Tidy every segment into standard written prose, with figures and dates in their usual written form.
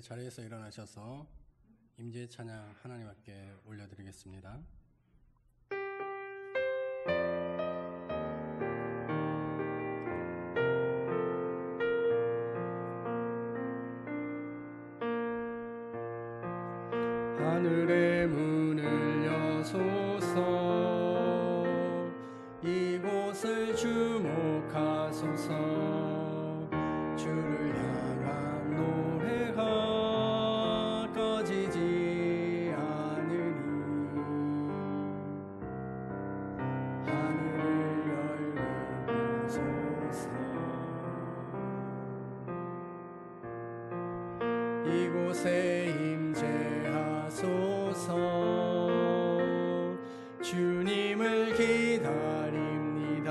자리에서 일어나셔서 임재 찬양 하나님께 올려드리겠습니다. 하늘의 문을 여소서, 이곳을 주목하소서. 주를 향한 노래가 꺼지지 않으니 하늘을 열어보소서. 이곳에 임재하소서. 주님을 기다립니다.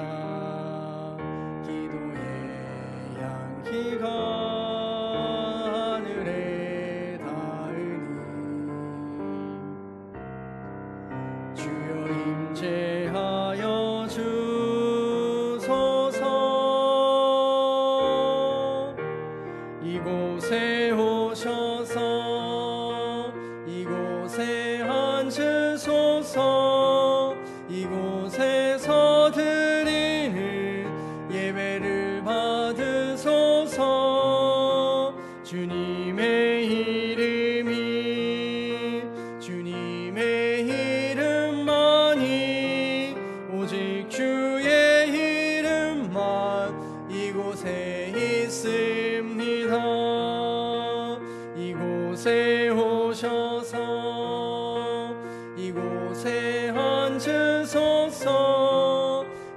기도의 향기가 하늘에 닿으니 주여 임재하여 주소서. 이곳에 오셔서 이곳에 앉으소서. 이곳에서 드리는 예배를 받으소서. 주님의 이름만이 오직 주의 이름만 이곳에 있습니다. 이곳에 오셔서 이곳에 앉으소서.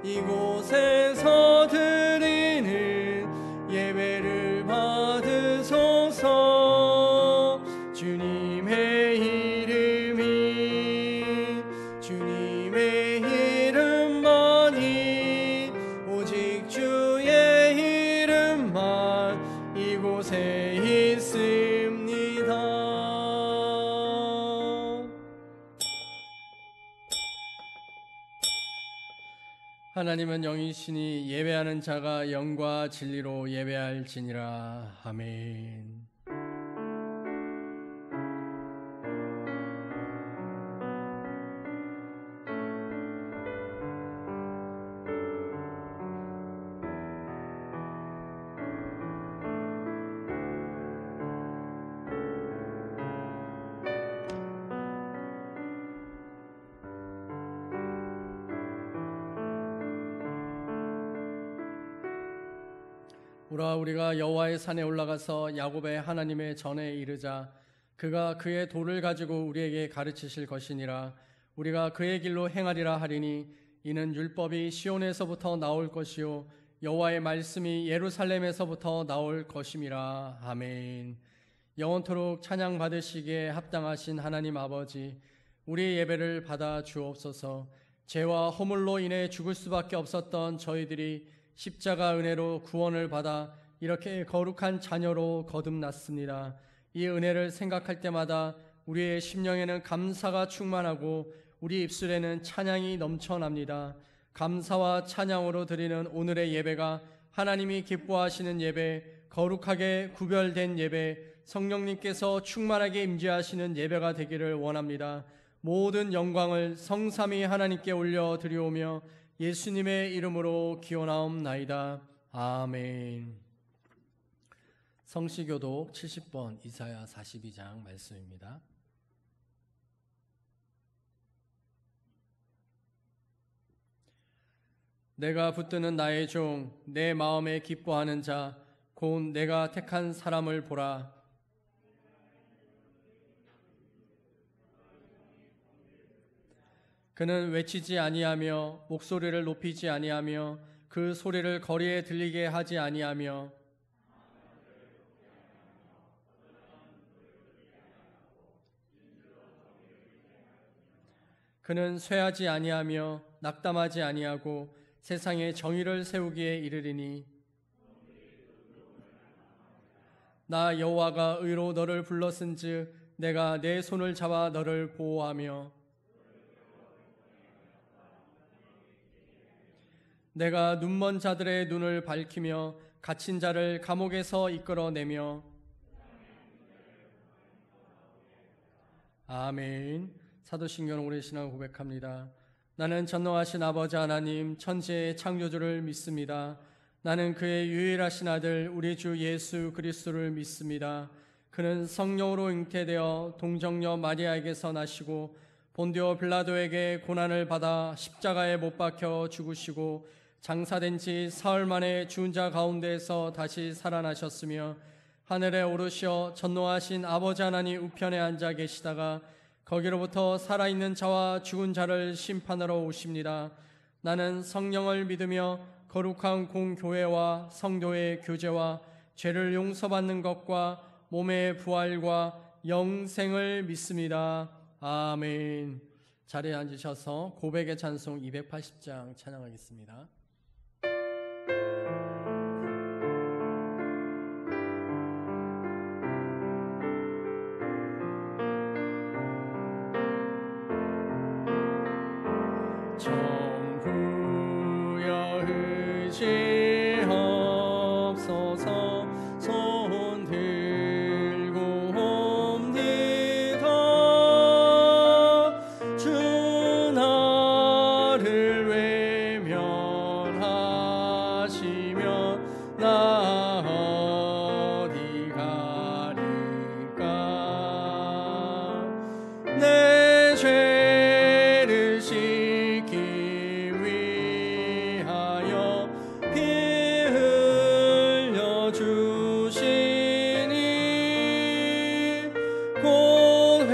이곳에서 드리는 예배를 받으소서. 주님의 이름만이 오직 주의 이름만 이곳에 있습니다. 하나님은 영이시니 예배하는 자가 영과 진리로 예배할지니라. 아멘. 오라, 우리가 여호와의 산에 올라가서 야곱의 하나님의 전에 이르자. 그가 그의 도를 가지고 우리에게 가르치실 것이니라. 우리가 그의 길로 행하리라 하리니 이는 율법이 시온에서부터 나올 것이요 여호와의 말씀이 예루살렘에서부터 나올 것임이라. 아멘. 영원토록 찬양 받으시기에 합당하신 하나님 아버지, 우리의 예배를 받아 주옵소서. 죄와 허물로 인해 죽을 수밖에 없었던 저희들이 십자가 은혜로 구원을 받아 이렇게 거룩한 자녀로 거듭났습니다. 이 은혜를 생각할 때마다 우리의 심령에는 감사가 충만하고 우리 입술에는 찬양이 넘쳐납니다. 감사와 찬양으로 드리는 오늘의 예배가 하나님이 기뻐하시는 예배, 거룩하게 구별된 예배, 성령님께서 충만하게 임재하시는 예배가 되기를 원합니다. 모든 영광을 성삼위 하나님께 올려드리오며 예수님의 이름으로 기원하옵나이다. 아멘. 성시교독 70번 이사야 42장 말씀입니다. 내가 붙드는 나의 종, 내 마음에 기뻐하는 자, 곧 내가 택한 사람을 보라. 그는 외치지 아니하며 목소리를 높이지 아니하며 그 소리를 거리에 들리게 하지 아니하며 그는 쇠하지 아니하며 낙담하지 아니하고 세상에 정의를 세우기에 이르리니 나 여호와가 의로 너를 불렀은즉 내가 내 손을 잡아 너를 보호하며 내가 눈먼 자들의 눈을 밝히며 갇힌 자를 감옥에서 이끌어내며 아멘. 사도신경 오래 신앙 고백합니다. 나는 전능하신 아버지 하나님 천지의 창조주를 믿습니다. 나는 그의 유일하신 아들 우리 주 예수 그리스도를 믿습니다. 그는 성령으로 잉태되어 동정녀 마리아에게서 나시고 본디오 빌라도에게 고난을 받아 십자가에 못 박혀 죽으시고 장사된 지 사흘 만에 죽은 자 가운데에서 다시 살아나셨으며 하늘에 오르시어 전능하신 아버지 하나님 우편에 앉아 계시다가 거기로부터 살아있는 자와 죽은 자를 심판하러 오십니다. 나는 성령을 믿으며 거룩한 공교회와 성도의 교제와 죄를 용서받는 것과 몸의 부활과 영생을 믿습니다. 아멘. 자리에 앉으셔서 고백의 찬송 280장 찬양하겠습니다. 정부여 의지하옵소서. 손 들고 옵니다. 주 나를 외면하시면 나 어디 가리까. 내 죄를 씻기 위하여 피 흘려 주시니 곧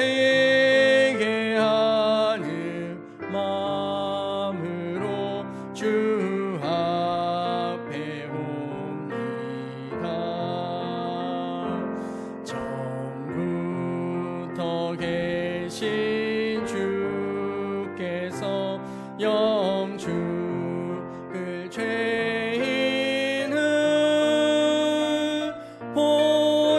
회개하는 마음으로 주 앞에 옵니다. 처음부터 계신 주께서 영죽을 죄인을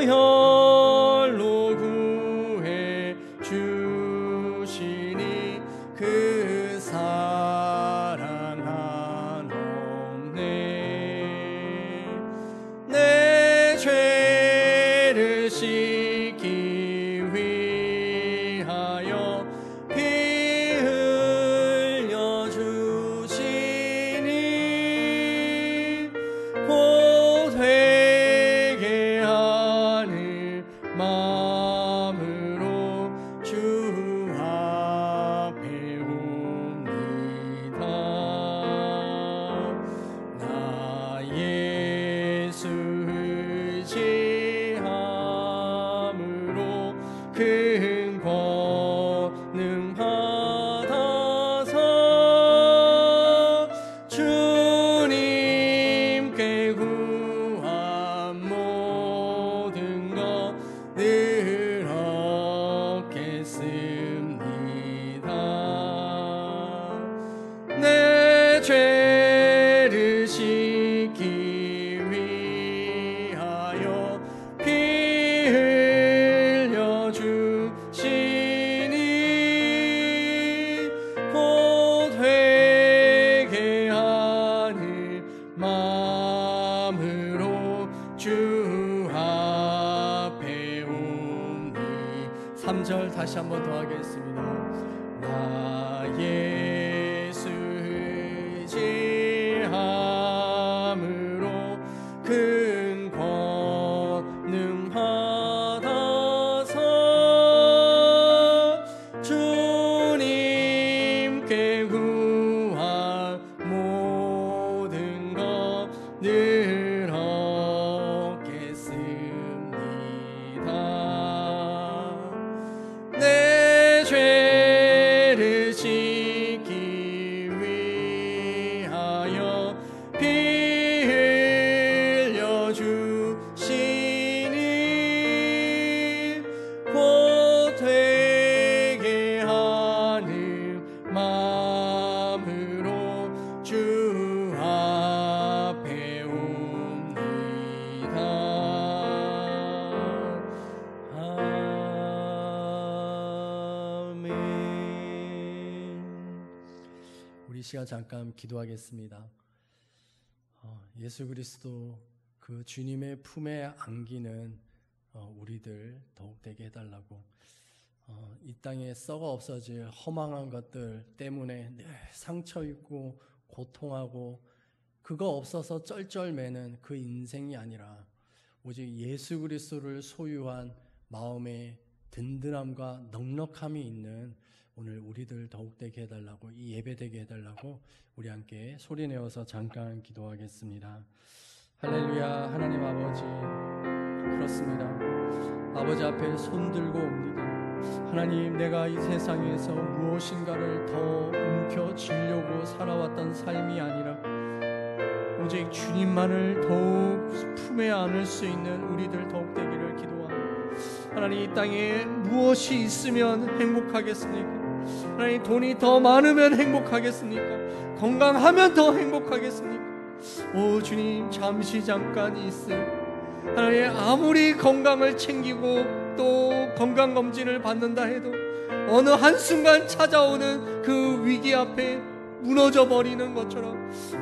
보혈로 구해 주시니 그 사랑 한없네. 내 죄를 씻기 위하여 피 흘려 주시니 곧 회개하는 마음으로 주 앞에 옵니다. 나 예수 의지함으로 큰 권능 받아서 주님께 구한 모든 것 늘 얻겠습니다. 내 죄를 씻기 위하여 피 흘려 주시니 곧 회개하는 마음으로 주 앞에 옵니다. 3절 다시 한번 더 하겠습니다. 나 예수 의지함으로 큰 권능 받아서 주님께 구한 모든 것 늘 얻겠습니다. 내 죄를 씻기 위하여 피 흘려 주시니 곧 회개하는 마음으로 주 앞에 옵니다. 우리 시간 잠깐 기도하겠습니다. 예수 그리스도 그 주님의 품에 안기는 우리들 더욱 되게 해달라고 이 땅에 썩어 없어질 허망한 것들 때문에 늘 상처 있고 고통하고 그거 없어서 쩔쩔매는 그 인생이 아니라 오직 예수 그리스도를 소유한 마음의 든든함과 넉넉함이 있는 오늘 우리들 더욱 되게 해달라고, 이 예배 되게 해달라고 우리 함께 소리내어서 잠깐 기도하겠습니다. 할렐루야. 하나님 아버지, 그렇습니다. 아버지 앞에 손들고 옵니다. 하나님, 내가 이 세상에서 무엇인가를 더 움켜쥐려고 살아왔던 삶이 아니라 오직 주님만을 더욱 품에 안을 수 있는 우리들 더욱 되기를 기도합니다. 하나님, 이 땅에 무엇이 있으면 행복하겠습니까? 하나님, 돈이 더 많으면 행복하겠습니까? 건강하면 더 행복하겠습니까? 오 주님, 잠시 잠깐 있을 하나님, 아무리 건강을 챙기고 또 건강검진을 받는다 해도 어느 한순간 찾아오는 그 위기 앞에 무너져 버리는 것처럼,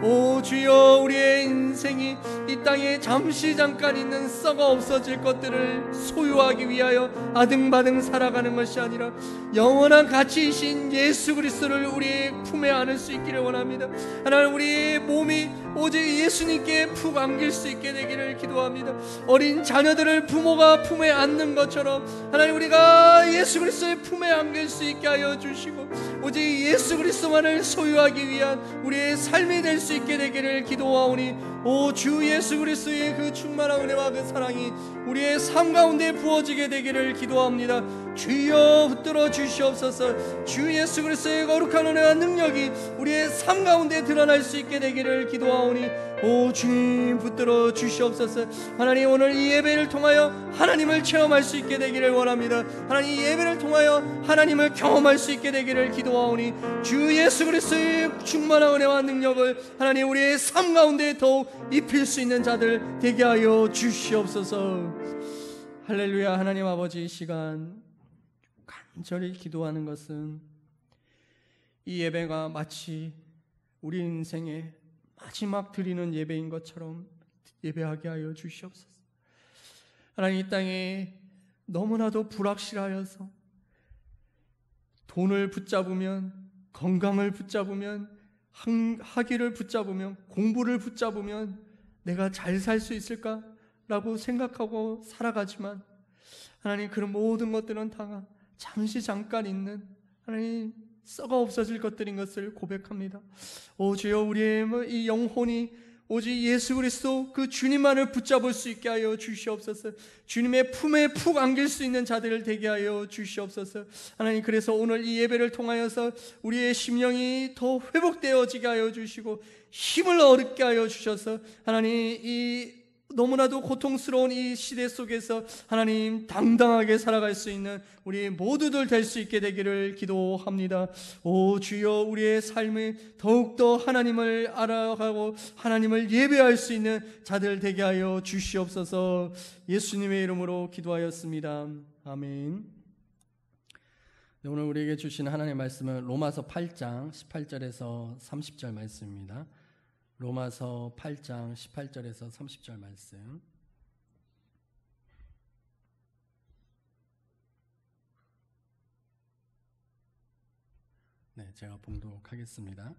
오 주여, 우리의 인생이 이 땅에 잠시 잠깐 있는 썩어 없어질 것들을 소유하기 위하여 아등바등 살아가는 것이 아니라 영원한 가치이신 예수 그리스도를 우리의 품에 안을 수 있기를 원합니다. 하나님, 우리의 몸이 오직 예수님께 푹 안길 수 있게 되기를 기도합니다. 어린 자녀들을 부모가 품에 안는 것처럼 하나님, 우리가 예수 그리스도의 품에 안길 수 있게 하여 주시고 오직 예수 그리스도만을 소유하기 위한 우리의 삶이 될 수 있게 되기를 기도하오니, 오 주 예수 그리스도의 그 충만한 은혜와 그 사랑이 우리의 삶 가운데 부어지게 되기를 기도합니다. 주여 붙들어 주시옵소서. 주 예수 그리스도의 거룩한 은혜와 능력이 우리의 삶 가운데 드러날 수 있게 되기를 기도하오니, 오 주님 붙들어 주시옵소서. 하나님, 오늘 이 예배를 통하여 하나님을 체험할 수 있게 되기를 원합니다. 하나님, 이 예배를 통하여 하나님을 경험할 수 있게 되기를 기도하오니, 주 예수 그리스도의 충만한 은혜와 능력을 하나님 우리의 삶 가운데 더욱 입힐 수 있는 자들 되게 하여 주시옵소서. 할렐루야. 하나님 아버지, 이 시간 간절히 기도하는 것은 이 예배가 마치 우리 인생의 마지막 드리는 예배인 것처럼 예배하게 하여 주시옵소서. 하나님, 이 땅에 너무나도 불확실하여서 돈을 붙잡으면, 건강을 붙잡으면, 학위를 붙잡으면, 공부를 붙잡으면 내가 잘 살 수 있을까라고 생각하고 살아가지만, 하나님, 그런 모든 것들은 다 잠시 잠깐 있는 하나님 썩어 없어질 것들인 것을 고백합니다. 오 주여, 우리의 이 영혼이 오직 예수 그리스도 그 주님만을 붙잡을 수 있게 하여 주시옵소서. 주님의 품에 푹 안길 수 있는 자들을 되게 하여 주시옵소서. 하나님, 그래서 오늘 이 예배를 통하여서 우리의 심령이 더 회복되어지게 하여 주시고 힘을 얻게 하여 주셔서 하나님, 이 너무나도 고통스러운 이 시대 속에서 하나님 당당하게 살아갈 수 있는 우리 모두들 될 수 있게 되기를 기도합니다. 오 주여, 우리의 삶이 더욱더 하나님을 알아가고 하나님을 예배할 수 있는 자들 되게 하여 주시옵소서. 예수님의 이름으로 기도하였습니다. 아멘. 네, 오늘 우리에게 주신 하나님의 말씀은 로마서 8장 18절에서 30절 말씀입니다. 로마서 8장 18절에서 30절 말씀. 네, 제가 봉독하겠습니다.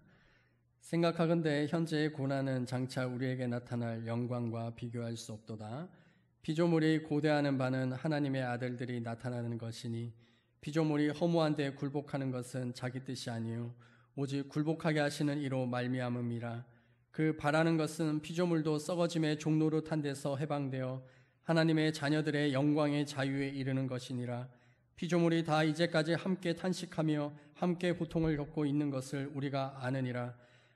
생각하건대 현재의 고난은 장차 우리에게 나타날 영광과 비교할 수 없도다. 피조물이 고대하는 바는 하나님의 아들들이 나타나는 것이니, 피조물이 허무한 데 굴복하는 것은 자기 뜻이 아니요 오직 굴복하게 하시는 이로 말미암음이라. 그 바라는 것은 피조물도 썩어짐의 종로로 탄 데서 해방되어 하나님의 자녀들의 영광의 자유에 이르는 것이니라. 피조물이 다 이제까지 함께 탄식하며 함께 고통을 겪고 있는 것을 우리가 아느니라.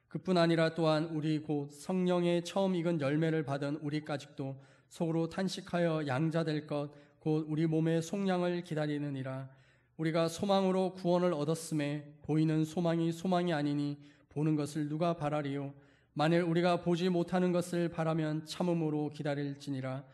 그뿐 아니라 또한 우리 곧 성령의 처음 익은 열매를 받은 우리까지도 속으로 탄식하여 양자될 것 곧 우리 몸의 속량을 기다리느니라. 우리가 소망으로 구원을 얻었음에 보이는 소망이 소망이 아니니 보는 것을 누가 바라리요. 만일 우리가 보지 못하는 것을 바라면 참음으로 기다릴지니라.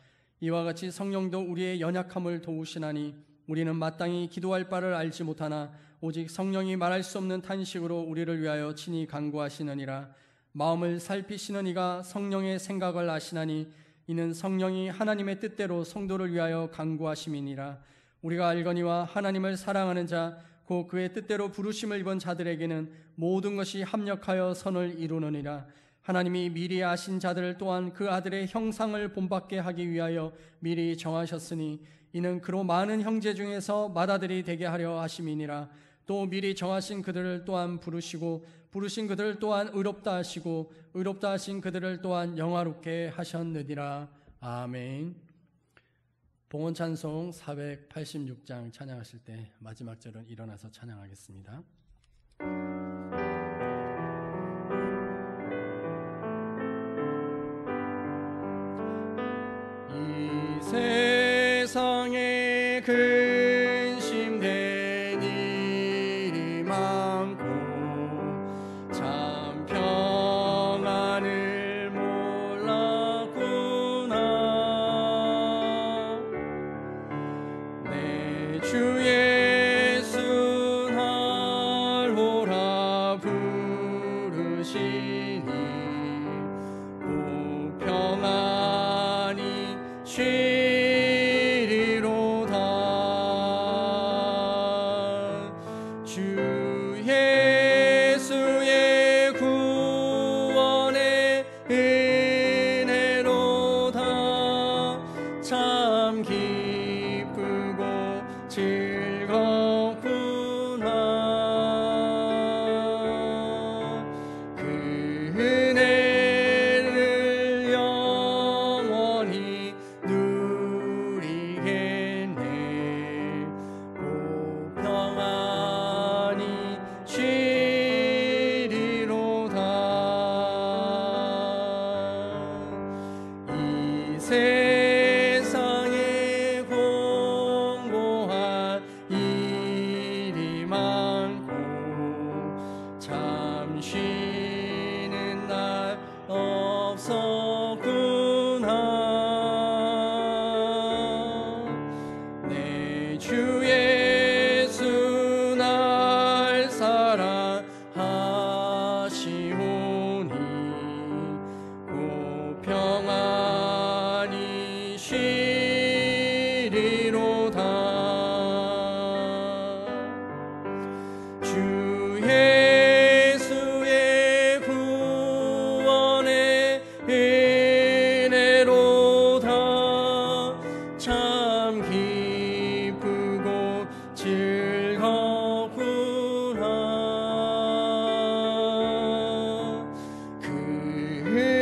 이와 같이 성령도 우리의 연약함을 도우시나니 우리는 마땅히 기도할 바를 알지 못하나 오직 성령이 말할 수 없는 탄식으로 우리를 위하여 친히 간구하시느니라. 마음을 살피시는 이가 성령의 생각을 아시나니 이는 성령이 하나님의 뜻대로 성도를 위하여 간구하심이니라. 우리가 알거니와 하나님을 사랑하는 자 곧 그의 뜻대로 부르심을 입은 자들에게는 모든 것이 합력하여 선을 이루느니라. 하나님이 미리 아신 자들을 또한 그 아들의 형상을 본받게 하기 위하여 미리 정하셨으니 이는 그로 많은 형제 중에서 맏아들이 되게 하려 하심이니라. 또 미리 정하신 그들을 또한 부르시고 부르신 그들을 또한 의롭다 하시고 의롭다 하신 그들을 또한 영화롭게 하셨느니라. 아멘. 봉헌 찬송 486장 찬양하실 때 마지막 절은 일어나서 찬양하겠습니다. 이 세상에 근심된 일이 많고 참 평안을 몰랐구나. 내 주 예수 날 오라 부르시니 오 평안히 쉬리로다. 주 예수의 구원의 은혜로다. 참 기쁘고 즐겁구나. 그 은혜를 영원히 누리겠네. 오 평안히 쉬리로다. 이 세상에 공고한 일이 많고 참 쉬는 날 없었구나. 내 주 예수 날 사랑하시오니 곧 평안히 쉬리로다. 주 예수의 구원의 은혜로다. 참 기쁘고 즐겁구나. 그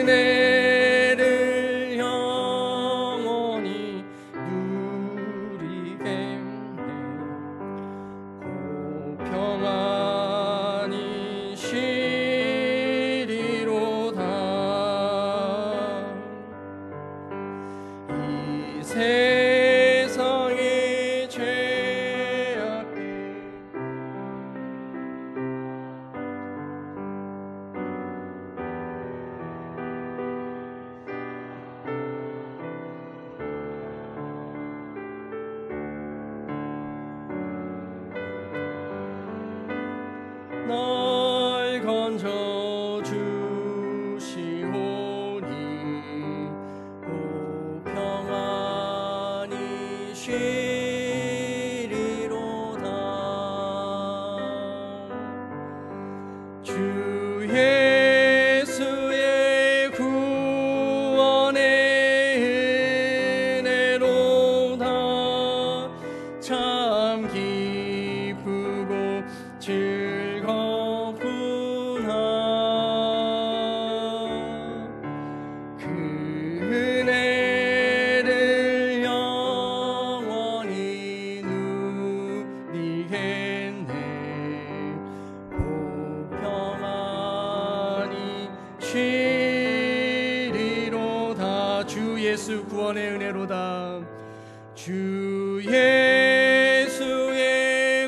은혜를 영원히 누리겠네. 오 평안히 쉬리로다. 이 세상의 죄악에 날 건져 주시오니 오 평안히 쉬리로다. 주 예수의 구원의 은혜로다. 참 기쁘고 즐겁구나. 그 은혜를 영원히 누리겠네. 오 평안히 쉬리로다. 주 예수 구원의 은혜로다. 주 예수의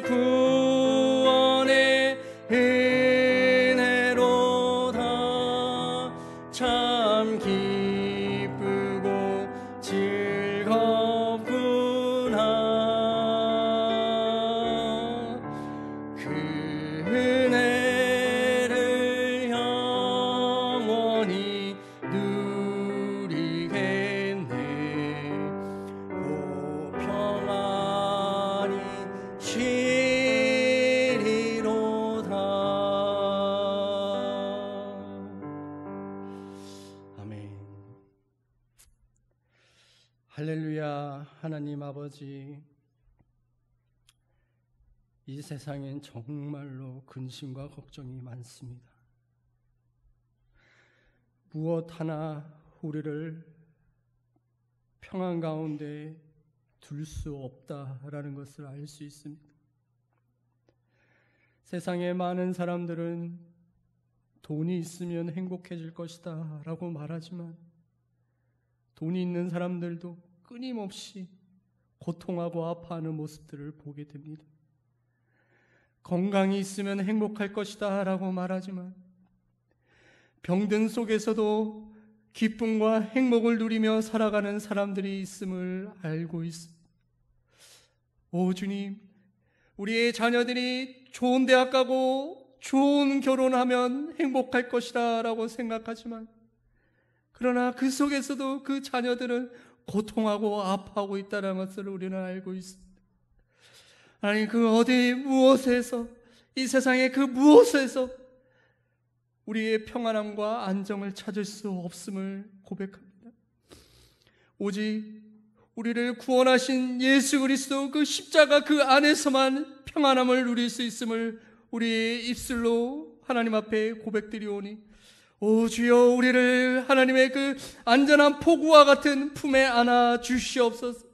구원의 은혜로다. 참 기쁘고 즐겁구나. 그 은혜를 영원히 누리겠네. 오 평안히 할렐루야. 하나님 아버지, 이 세상엔 정말로 근심과 걱정이 많습니다. 무엇 하나 우리를 평안 가운데 둘 수 없다라는 것을 알 수 있습니다. 세상의 많은 사람들은 돈이 있으면 행복해질 것이다 라고 말하지만, 돈이 있는 사람들도 끊임없이 고통하고 아파하는 모습들을 보게 됩니다. 건강이 있으면 행복할 것이다 라고 말하지만, 병든 속에서도 기쁨과 행복을 누리며 살아가는 사람들이 있음을 알고 있습니다. 오 주님, 우리의 자녀들이 좋은 대학 가고 좋은 결혼하면 행복할 것이다 라고 생각하지만, 그러나 그 속에서도 그 자녀들은 고통하고 아파하고 있다는 것을 우리는 알고 있습니다. 하나님, 그 어디 무엇에서, 이 세상의 그 무엇에서 우리의 평안함과 안정을 찾을 수 없음을 고백합니다. 오직 우리를 구원하신 예수 그리스도 그 십자가 그 안에서만 평안함을 누릴 수 있음을 우리의 입술로 하나님 앞에 고백드리오니, 오 주여, 우리를 하나님의 그 안전한 포구와 같은 품에 안아 주시옵소서.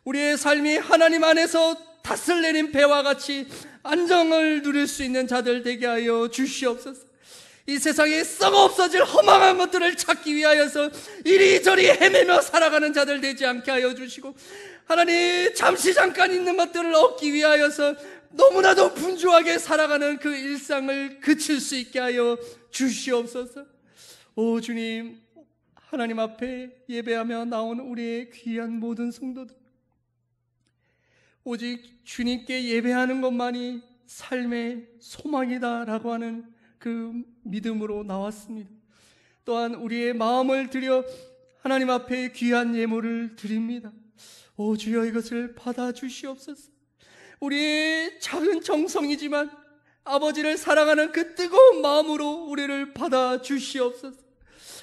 우리의 삶이 하나님 안에서 닷을 내린 배와 같이 안정을 누릴 수 있는 자들 되게 하여 주시옵소서. 이 세상에 썩어 없어질 허망한 것들을 찾기 위하여서 이리저리 헤매며 살아가는 자들 되지 않게 하여 주시고, 하나님, 잠시 잠깐 있는 것들을 얻기 위하여서 너무나도 분주하게 살아가는 그 일상을 그칠 수 있게 하여 주시옵소서. 오 주님, 하나님 앞에 예배하며 나온 우리의 귀한 모든 성도들, 오직 주님께 예배하는 것만이 삶의 소망이다라고 하는 그 믿음으로 나왔습니다. 또한 우리의 마음을 들여 하나님 앞에 귀한 예물을 드립니다. 오 주여, 이것을 받아주시옵소서. 우리의 작은 정성이지만 아버지를 사랑하는 그 뜨거운 마음으로 우리를 받아주시옵소서.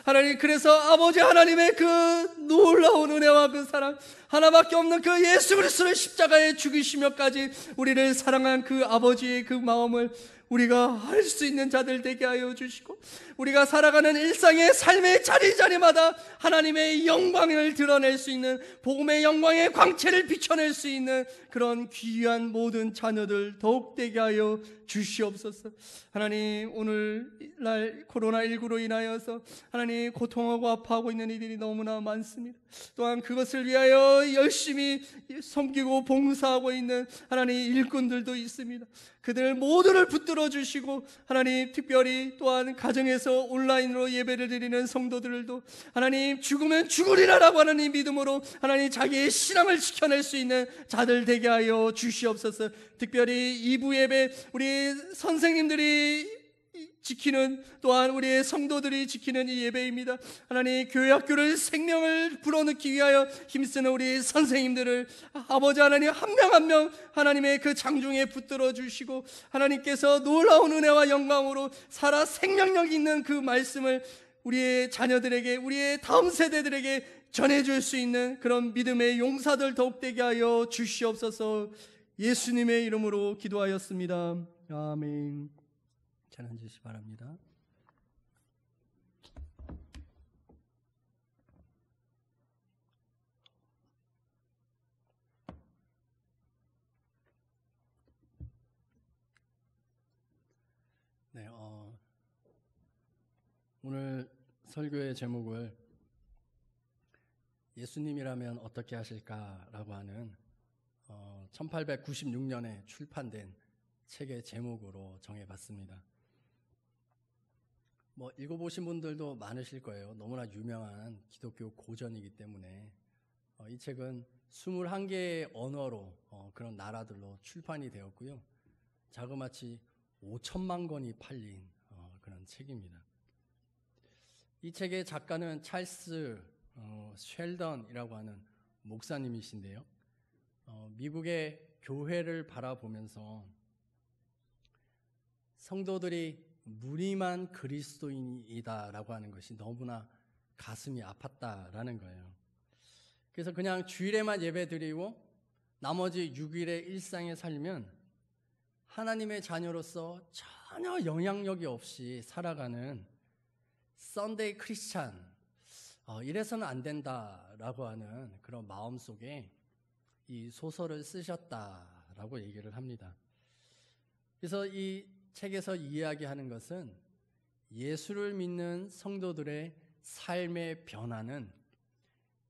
하나님, 그래서 아버지 하나님의 그 놀라운 은혜와 그 사랑, 하나밖에 없는 그 예수 그리스도를 십자가에 죽이시며까지 우리를 사랑한 그 아버지의 그 마음을 우리가 알 수 있는 자들 되게 하여 주시고, 우리가 살아가는 일상의 삶의 자리자리마다 하나님의 영광을 드러낼 수 있는, 복음의 영광의 광채를 비춰낼 수 있는 그런 귀한 모든 자녀들 더욱 되게 하여 주시옵소서. 하나님, 오늘날 코로나19로 인하여서 하나님 고통하고 아파하고 있는 이들이 너무나 많습니다. 또한 그것을 위하여 열심히 섬기고 봉사하고 있는 하나님 일꾼들도 있습니다. 그들 모두를 붙들어 주시고, 하나님, 특별히 또한 가정에서 온라인으로 예배를 드리는 성도들도 하나님, 죽으면 죽으리라라고 하는 이 믿음으로 하나님 자기의 신앙을 지켜낼 수 있는 자들 되게 하여 주시옵소서. 특별히 2부 예배 우리 선생님들이 지키는, 또한 우리의 성도들이 지키는 이 예배입니다. 하나님, 교회 학교를 생명을 불어넣기 위하여 힘쓰는 우리 선생님들을 아버지 하나님 한 명 한 명 하나님의 그 장중에 붙들어 주시고, 하나님께서 놀라운 은혜와 영광으로 살아 생명력 있는 그 말씀을 우리의 자녀들에게, 우리의 다음 세대들에게 전해줄 수 있는 그런 믿음의 용사들 더욱 되게 하여 주시옵소서. 예수님의 이름으로 기도하였습니다. 아멘. 잘 앉으시기 바랍니다. 네, 오늘 설교의 제목을 예수님이라면 어떻게 하실까라고 하는 1896년에 출판된 책의 제목으로 정해봤습니다. 읽어보신 분들도 많으실 거예요. 너무나 유명한 기독교 고전이기 때문에 이 책은 21개의 언어로 그런 나라들로 출판이 되었고요. 자그마치 5천만 권이 팔린 그런 책입니다. 이 책의 작가는 찰스 쉘던이라고 하는 목사님이신데요. 미국의 교회를 바라보면서 성도들이 무림한 그리스도인이다라고 하는 것이 너무나 가슴이 아팠다라는 거예요. 그래서 그냥 주일에만 예배드리고 나머지 6일의 일상에 살면 하나님의 자녀로서 전혀 영향력이 없이 살아가는 썬데이 크리스찬, 이래서는 안 된다라고 하는 그런 마음 속에 이 소설을 쓰셨다라고 얘기를 합니다. 그래서 이 책에서 이야기하는 것은 예수를 믿는 성도들의 삶의 변화는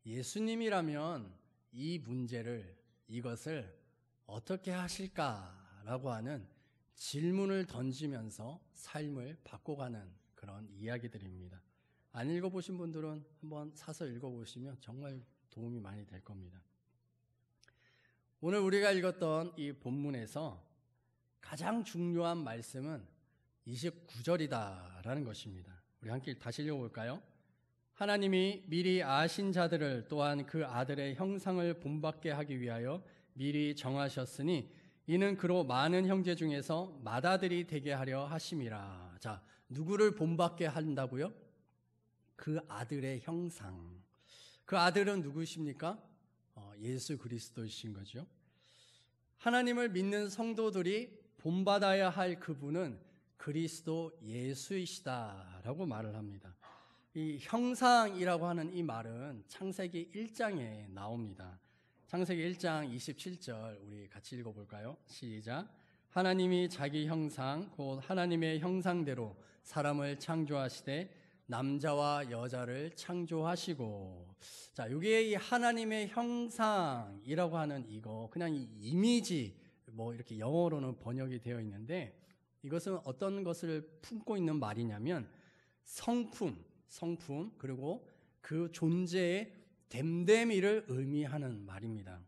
예수님이라면 이 문제를, 이것을 어떻게 하실까라고 하는 질문을 던지면서 삶을 바꿔가는 그런 이야기들입니다. 안 읽어보신 분들은 한번 사서 읽어보시면 정말 도움이 많이 될 겁니다. 오늘 우리가 읽었던 이 본문에서 가장 중요한 말씀은 29절이다라는 것입니다. 우리 함께 다시 읽어볼까요? 하나님이 미리 아신 자들을 또한 그 아들의 형상을 본받게 하기 위하여 미리 정하셨으니 이는 그로 많은 형제 중에서 맏아들이 되게 하려 하심이라. 자, 누구를 본받게 한다고요? 그 아들의 형상. 그 아들은 누구십니까? 예수 그리스도이신 거죠. 하나님을 믿는 성도들이 본받아야 할 그분은 그리스도 예수이시다라고 말을 합니다. 이 형상이라고 하는 이 말은 창세기 1장에 나옵니다. 창세기 1장 27절 우리 같이 읽어볼까요? 시작. 하나님이 자기 형상 곧 하나님의 형상대로 사람을 창조하시되 남자와 여자를 창조하시고. 자, 이게 이 하나님의 형상이라고 하는 이거 그냥 이 이미지 뭐 이렇게 영어로는 번역이 되어 있는데 이것은 어떤 것을 품고 있는 말이냐면 성품 그리고 그 존재의 됨됨이를 의미하는 말입니다.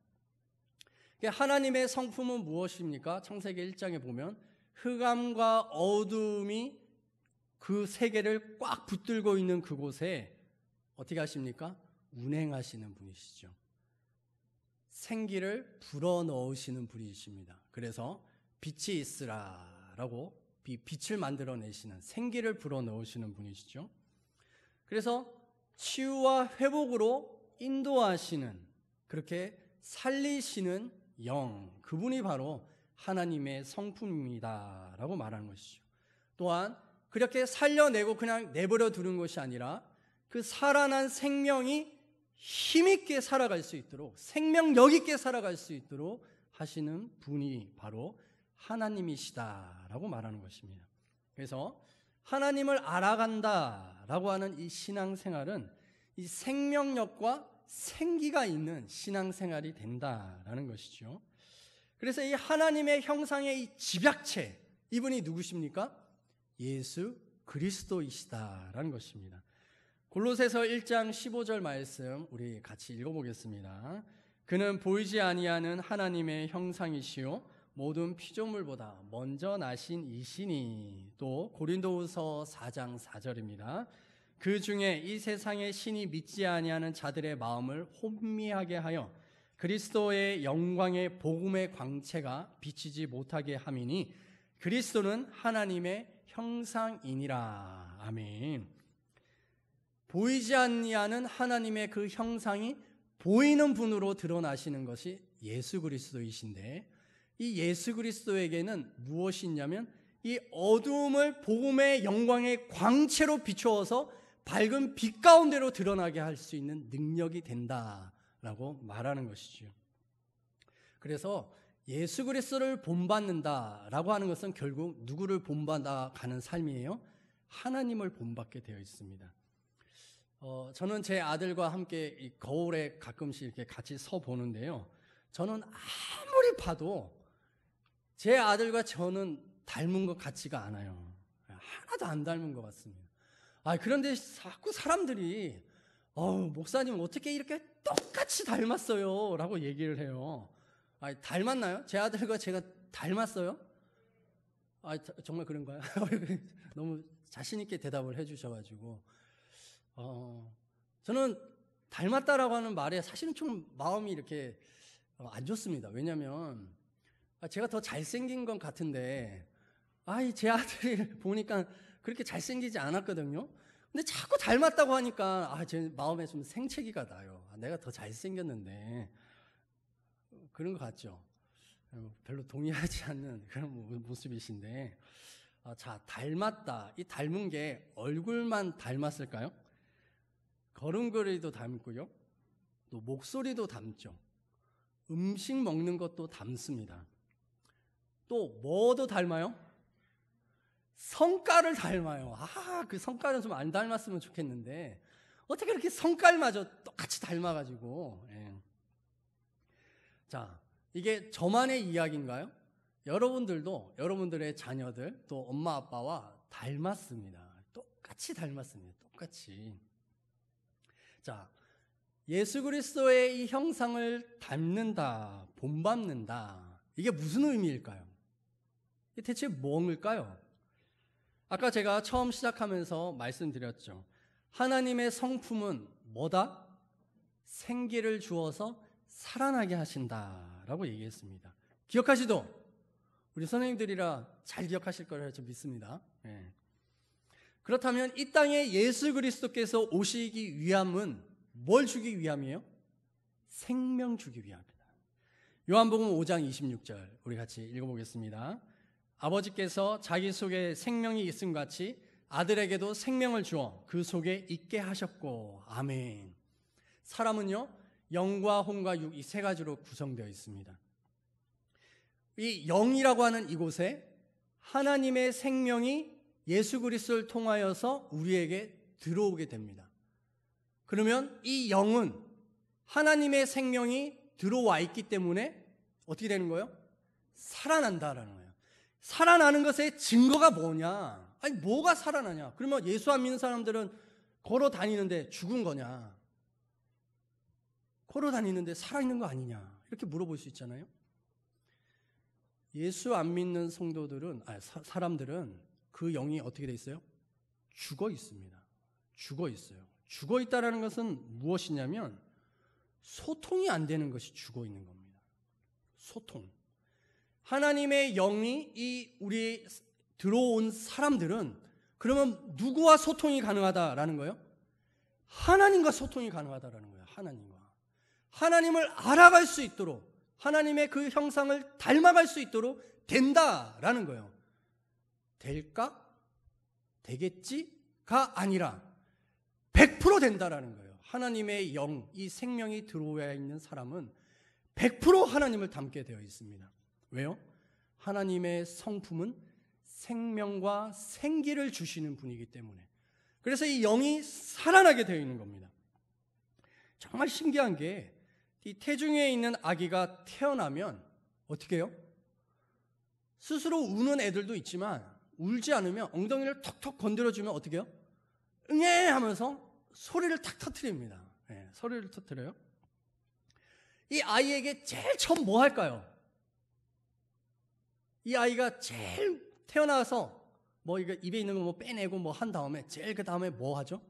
하나님의 성품은 무엇입니까? 창세기 1장에 보면 흑암과 어두움이 그 세계를 꽉 붙들고 있는 그곳에 어떻게 하십니까? 운행하시는 분이시죠. 생기를 불어넣으시는 분이십니다. 그래서 빛이 있으라라고 빛을 만들어내시는, 생기를 불어넣으시는 분이시죠. 그래서 치유와 회복으로 인도하시는, 그렇게 살리시는 영, 그분이 바로 하나님의 성품입니다라고 말하는 것이죠. 또한 그렇게 살려내고 그냥 내버려 두는 것이 아니라 그 살아난 생명이 힘있게 살아갈 수 있도록, 생명력 있게 살아갈 수 있도록 하시는 분이 바로 하나님이시다라고 말하는 것입니다. 그래서 하나님을 알아간다라고 하는 이 신앙생활은 이 생명력과 생기가 있는 신앙생활이 된다라는 것이죠. 그래서 이 하나님의 형상의 이 집약체, 이분이 누구십니까? 예수 그리스도이시다라는 것입니다. 골로새서 1장 15절 말씀 우리 같이 읽어보겠습니다. 그는 보이지 아니하는 하나님의 형상이시요 모든 피조물보다 먼저 나신 이시니. 또 고린도후서 4장 4절입니다. 그 중에 이 세상의 신이 믿지 아니하는 자들의 마음을 혼미하게 하여 그리스도의 영광의 복음의 광채가 비치지 못하게 함이니 그리스도는 하나님의 형상이니라. 아멘. 보이지 아니하는 하나님의 그 형상이 보이는 분으로 드러나시는 것이 예수 그리스도이신데, 이 예수 그리스도에게는 무엇이 있냐면 이 어두움을 복음의 영광의 광채로 비추어서 밝은 빛 가운데로 드러나게 할 수 있는 능력이 된다라고 말하는 것이죠. 그래서 예수 그리스도를 본받는다라고 하는 것은 결국 누구를 본받아 가는 삶이에요? 하나님을 본받게 되어 있습니다. 저는 제 아들과 함께 이 거울에 가끔씩 이렇게 같이 서 보는데요. 저는 아무리 봐도 제 아들과 저는 닮은 것 같지가 않아요. 하나도 안 닮은 것 같습니다. 그런데 자꾸 사람들이 목사님 어떻게 이렇게 똑같이 닮았어요? 라고 얘기를 해요. 닮았나요? 제 아들과 제가 닮았어요? 정말 그런가요? 너무 자신 있게 대답을 해주셔가지고 저는 닮았다라고 하는 말에 사실은 좀 마음이 이렇게 안 좋습니다. 왜냐하면 제가 더 잘생긴 건 같은데 제 아들이 보니까 그렇게 잘생기지 않았거든요. 근데 자꾸 닮았다고 하니까 제 마음에 좀 생채기가 나요. 내가 더 잘생겼는데 그런 것 같죠. 별로 동의하지 않는 그런 모습이신데, 자, 닮았다. 이 닮은 게 얼굴만 닮았을까요? 걸음걸이도 닮고요, 또 목소리도 닮죠. 음식 먹는 것도 닮습니다. 또 뭐도 닮아요? 성깔을 닮아요. 그 성깔은 좀 안 닮았으면 좋겠는데 어떻게 이렇게 성깔마저 똑같이 닮아가지고. 자, 이게 저만의 이야기인가요? 여러분들도 여러분들의 자녀들 또 엄마 아빠와 닮았습니다. 똑같이 닮았습니다. 똑같이. 자, 예수 그리스도의 이 형상을 닮는다, 본받는다, 이게 무슨 의미일까요? 이게 대체 뭘까요? 아까 제가 처음 시작하면서 말씀드렸죠. 하나님의 성품은 뭐다? 생기를 주어서 살아나게 하신다라고 얘기했습니다. 기억하시죠? 우리 선생님들이라 잘 기억하실 거라 저 믿습니다. 그렇다면 이 땅에 예수 그리스도께서 오시기 위함은 뭘 주기 위함이에요? 생명 주기 위함입니다. 요한복음 5장 26절 우리 같이 읽어보겠습니다. 아버지께서 자기 속에 생명이 있음 같이 아들에게도 생명을 주어 그 속에 있게 하셨고. 아멘. 사람은요, 영과 혼과 육 이 세 가지로 구성되어 있습니다. 이 영이라고 하는 이곳에 하나님의 생명이 예수 그리스도를 통하여서 우리에게 들어오게 됩니다. 그러면 이 영은 하나님의 생명이 들어와 있기 때문에 어떻게 되는 거예요? 살아난다라는 거예요. 살아나는 것의 증거가 뭐냐? 아니, 뭐가 살아나냐? 그러면 예수 안 믿는 사람들은 걸어 다니는데 죽은 거냐? 걸어 다니는데 살아있는 거 아니냐? 이렇게 물어볼 수 있잖아요. 예수 안 믿는 성도들은, 사람들은 그 영이 어떻게 돼 있어요? 죽어 있습니다. 죽어 있어요. 죽어 있다라는 것은 무엇이냐면 소통이 안 되는 것이 죽어 있는 겁니다. 소통. 하나님의 영이 이 우리 들어온 사람들은 그러면 누구와 소통이 가능하다라는 거예요? 하나님과 소통이 가능하다라는 거예요. 하나님을 알아갈 수 있도록, 하나님의 그 형상을 닮아갈 수 있도록 된다라는 거예요. 될까? 되겠지가 아니라 100% 된다라는 거예요. 하나님의 영, 이 생명이 들어와 있는 사람은 100% 하나님을 닮게 되어 있습니다. 왜요? 하나님의 성품은 생명과 생기를 주시는 분이기 때문에. 그래서 이 영이 살아나게 되어 있는 겁니다. 정말 신기한 게, 이 태중에 있는 아기가 태어나면 어떻게 해요? 스스로 우는 애들도 있지만 울지 않으면 엉덩이를 턱턱 건드려주면 어떻게 해요? 응애 하면서 소리를 탁 터뜨립니다. 소리를 터뜨려요. 이 아이에게 제일 처음 뭐 할까요? 이 아이가 제일 태어나서 뭐 이거 입에 있는 거 뭐 빼내고 뭐 한 다음에 제일 그 다음에 뭐 하죠?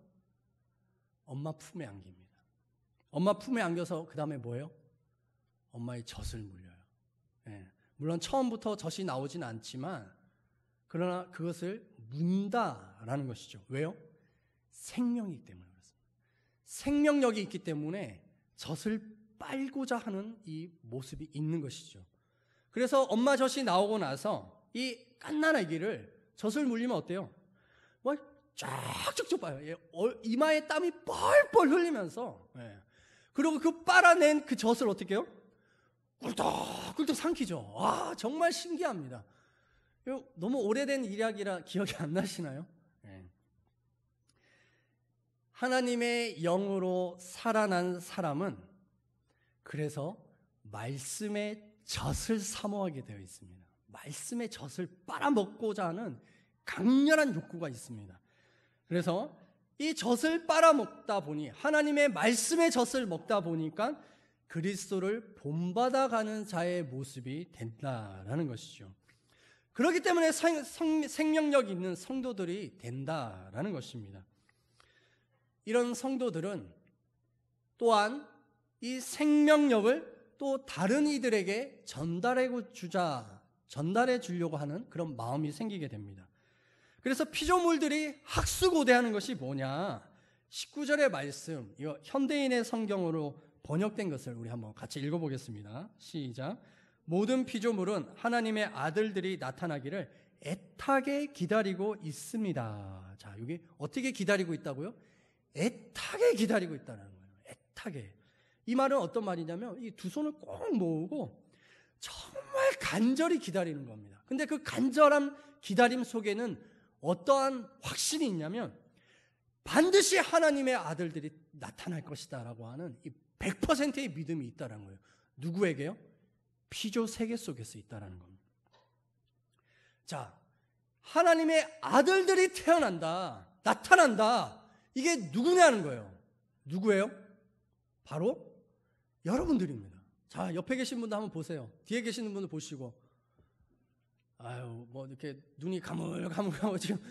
엄마 품에 안깁니다. 엄마 품에 안겨서 그 다음에 뭐예요? 엄마의 젖을 물려요. 물론 처음부터 젖이 나오진 않지만 그러나 그것을 문다라는 것이죠. 왜요? 생명이기 때문에 그렇습니다. 생명력이 있기 때문에 젖을 빨고자 하는 이 모습이 있는 것이죠. 그래서 엄마 젖이 나오고 나서 이 갓난 아기를 젖을 물리면 어때요? 뭐 쫙쭉쭉 빠요. 이마에 땀이 뻘뻘 흘리면서. 그리고 그 빨아낸 그 젖을 어떻게 해요? 꿀떡꿀떡 삼키죠. 와, 정말 신기합니다. 너무 오래된 이야기라 기억이 안 나시나요? 하나님의 영으로 살아난 사람은 그래서 말씀의 젖을 사모하게 되어 있습니다. 말씀의 젖을 빨아먹고자 하는 강렬한 욕구가 있습니다. 그래서 이 젖을 빨아먹다 보니, 하나님의 말씀의 젖을 먹다 보니까 그리스도를 본받아가는 자의 모습이 된다라는 것이죠. 그렇기 때문에 생명력 있는 성도들이 된다라는 것입니다. 이런 성도들은 또한 이 생명력을 또 다른 이들에게 전달해 주려고 하는 그런 마음이 생기게 됩니다. 그래서 피조물들이 학수고대하는 것이 뭐냐? 19절의 말씀, 이거 현대인의 성경으로 번역된 것을 우리 한번 같이 읽어보겠습니다. 시작. 모든 피조물은 하나님의 아들들이 나타나기를 애타게 기다리고 있습니다. 자, 여기 어떻게 기다리고 있다고요? 애타게 기다리고 있다는 거예요. 애타게. 이 말은 어떤 말이냐면 이 두 손을 꼭 모으고 정말 간절히 기다리는 겁니다. 근데 그 간절한 기다림 속에는 어떠한 확신이 있냐면 반드시 하나님의 아들들이 나타날 것이다 라고 하는 이 100%의 믿음이 있다는 거예요. 누구에게요? 피조 세계 속에서 있다는 겁니다. 자, 하나님의 아들들이 태어난다, 나타난다. 이게 누구냐는 거예요. 누구예요? 바로 여러분들입니다. 자, 옆에 계신 분도 한번 보세요. 뒤에 계시는 분도 보시고, 아유, 뭐 이렇게 눈이 가물가물 지금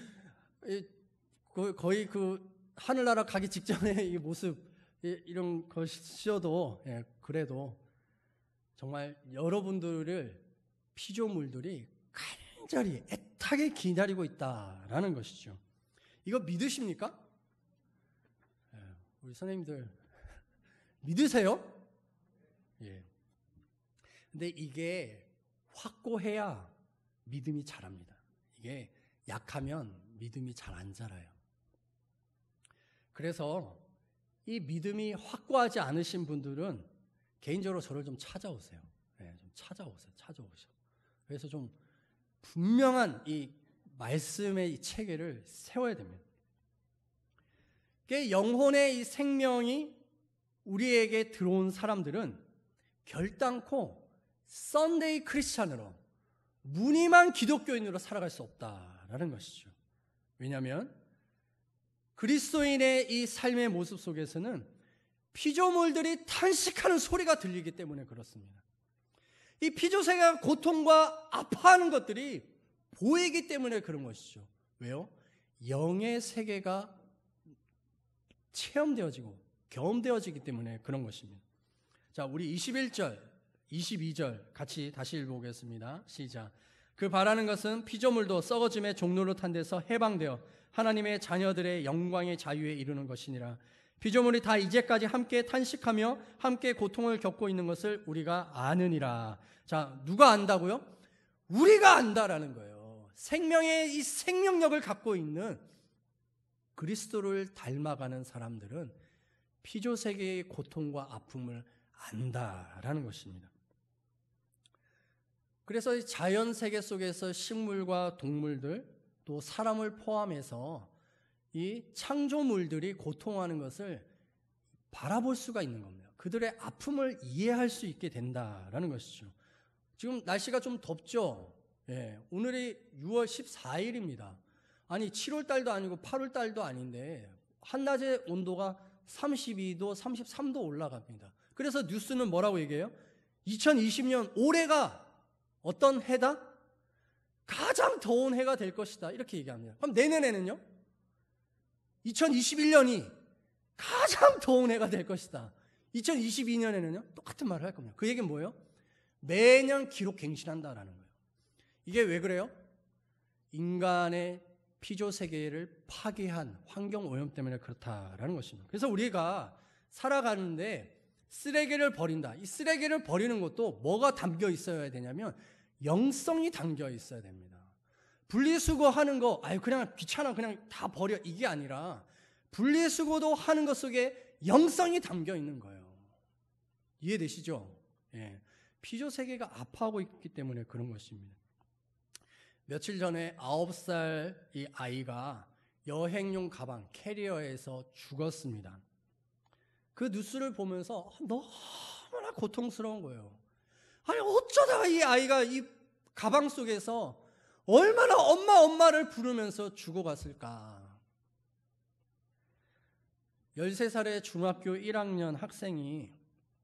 거의 그 하늘나라 가기 직전의 이 모습, 이런 것이어도, 예, 그래도 정말 여러분들을 피조물들이 간절히 애타게 기다리고 있다라는 것이죠. 이거 믿으십니까? 예, 우리 선생님들 믿으세요? 예. 근데 이게 확고해야 믿음이 자랍니다. 이게 약하면 믿음이 잘 안 자라요. 그래서 이 믿음이 확고하지 않으신 분들은 개인적으로 저를 좀 찾아오세요. 네, 좀 찾아오셔. 그래서 좀 분명한 이 말씀의 이 체계를 세워야 됩니다. 영혼의 이 생명이 우리에게 들어온 사람들은 결단코 썬데이 크리스찬으로 무늬만 기독교인으로 살아갈 수 없다라는 것이죠. 왜냐하면 그리스도인의 이 삶의 모습 속에서는 피조물들이 탄식하는 소리가 들리기 때문에 그렇습니다. 이 피조세계가 고통과 아파하는 것들이 보이기 때문에 그런 것이죠. 왜요? 영의 세계가 체험되어지고 경험되어지기 때문에 그런 것입니다. 자, 우리 21절, 22절 같이 다시 읽어보겠습니다. 시작. 그 바라는 것은 피조물도 썩어짐의 종로로 탄 데서 해방되어 하나님의 자녀들의 영광의 자유에 이르는 것이니라. 피조물이 다 이제까지 함께 탄식하며 함께 고통을 겪고 있는 것을 우리가 아느니라. 자, 누가 안다고요? 우리가 안다라는 거예요. 생명의 이 생명력을 갖고 있는 그리스도를 닮아가는 사람들은 피조세계의 고통과 아픔을 안다라는 것입니다. 그래서 이 자연세계 속에서 식물과 동물들 또 사람을 포함해서 이 창조물들이 고통하는 것을 바라볼 수가 있는 겁니다. 그들의 아픔을 이해할 수 있게 된다라는 것이죠. 지금 날씨가 좀 덥죠? 예, 오늘이 6월 14일입니다. 아니 7월 달도 아니고 8월 달도 아닌데 한낮의 온도가 32도, 33도 올라갑니다. 그래서 뉴스는 뭐라고 얘기해요? 2020년 올해가 어떤 해다? 가장 더운 해가 될 것이다. 이렇게 얘기합니다. 그럼 내년에는요? 2021년이 가장 더운 해가 될 것이다. 2022년에는요? 똑같은 말을 할 겁니다. 그 얘기는 뭐예요? 매년 기록 갱신한다라는 거예요. 이게 왜 그래요? 인간의 피조세계를 파괴한 환경오염 때문에 그렇다라는 것입니다. 그래서 우리가 살아가는데 쓰레기를 버린다. 이 쓰레기를 버리는 것도 뭐가 담겨 있어야 되냐면 영성이 담겨 있어야 됩니다. 분리수거하는 거, 그냥 귀찮아, 그냥 다 버려. 이게 아니라 분리수거도 하는 것 속에 영성이 담겨 있는 거예요. 이해되시죠? 예. 피조세계가 아파하고 있기 때문에 그런 것입니다. 며칠 전에 9살 이 아이가 여행용 가방 캐리어에서 죽었습니다. 그 뉴스를 보면서 너무나 고통스러운 거예요. 아니 어쩌다가 이 아이가 이 가방 속에서 얼마나 엄마를 부르면서 죽어갔을까. 13살의 중학교 1학년 학생이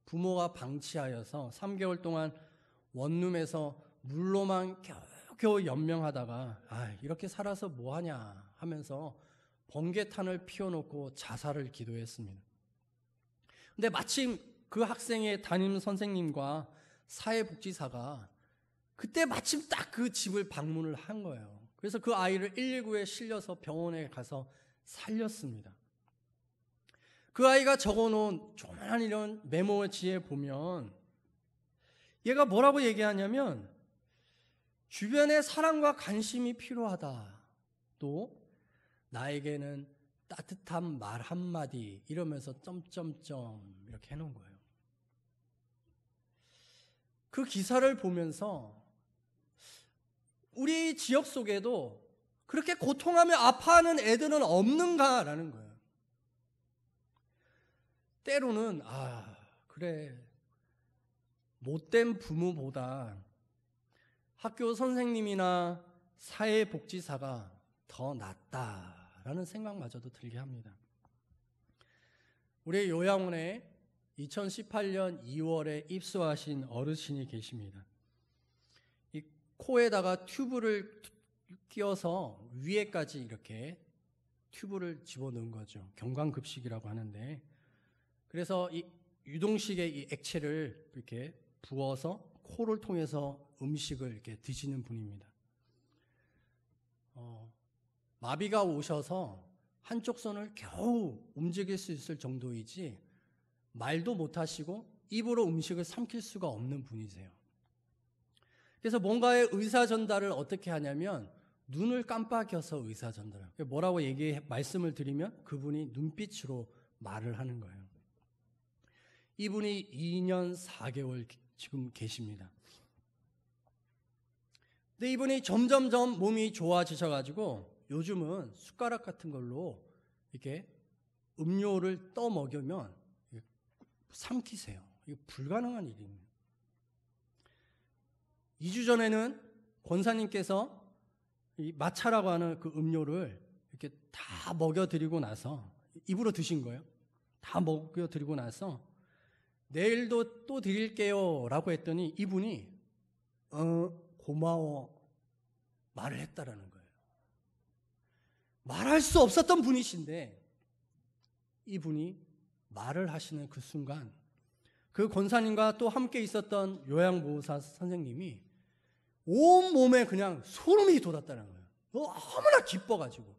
부모가 방치하여서 3개월 동안 원룸에서 물로만 겨우 연명하다가 이렇게 살아서 뭐하냐 하면서 번개탄을 피워놓고 자살을 기도했습니다. 근데 마침 그 학생의 담임 선생님과 사회복지사가 그때 마침 딱 그 집을 방문을 한 거예요. 그래서 그 아이를 119에 실려서 병원에 가서 살렸습니다. 그 아이가 적어놓은 조그만한 이런 메모지에 보면 얘가 뭐라고 얘기하냐면 주변에 사랑과 관심이 필요하다. 또 나에게는 따뜻한 말 한마디 이러면서 점점점 이렇게 해놓은 거예요. 그 기사를 보면서 우리 지역 속에도 그렇게 고통하며 아파하는 애들은 없는가라는 거예요. 때로는 그래, 못된 부모보다 학교 선생님이나 사회복지사가 더 낫다라는 생각마저도 들게 합니다. 우리 요양원에 2018년 2월에 입소하신 어르신이 계십니다. 이 코에다가 튜브를 끼워서 위에까지 이렇게 튜브를 집어넣은 거죠. 경광급식이라고 하는데, 그래서 이 유동식의 이 액체를 이렇게 부어서 코를 통해서 음식을 이렇게 드시는 분입니다. 마비가 오셔서 한쪽 손을 겨우 움직일 수 있을 정도이지 말도 못하시고 입으로 음식을 삼킬 수가 없는 분이세요. 그래서 뭔가의 의사 전달을 어떻게 하냐면 눈을 깜빡여서 의사 전달을. 뭐라고 말씀을 드리면 그분이 눈빛으로 말을 하는 거예요. 이분이 2년 4개월 지금 계십니다. 근데 이분이 점점점 몸이 좋아지셔가지고 요즘은 숟가락 같은 걸로 이렇게 음료를 떠 먹이면 삼키세요. 이게 불가능한 일입니다. 2주 전에는 권사님께서 이 마차라고 하는 그 음료를 이렇게 다 먹여드리고 나서 입으로 드신 거예요. 다 먹여드리고 나서 내일도 또 드릴게요 라고 했더니 이분이 고마워 말을 했다라는 거예요. 말할 수 없었던 분이신데 이분이 말을 하시는 그 순간 그 권사님과 또 함께 있었던 요양보호사 선생님이 온몸에 그냥 소름이 돋았다는 거예요. 너무나 기뻐가지고.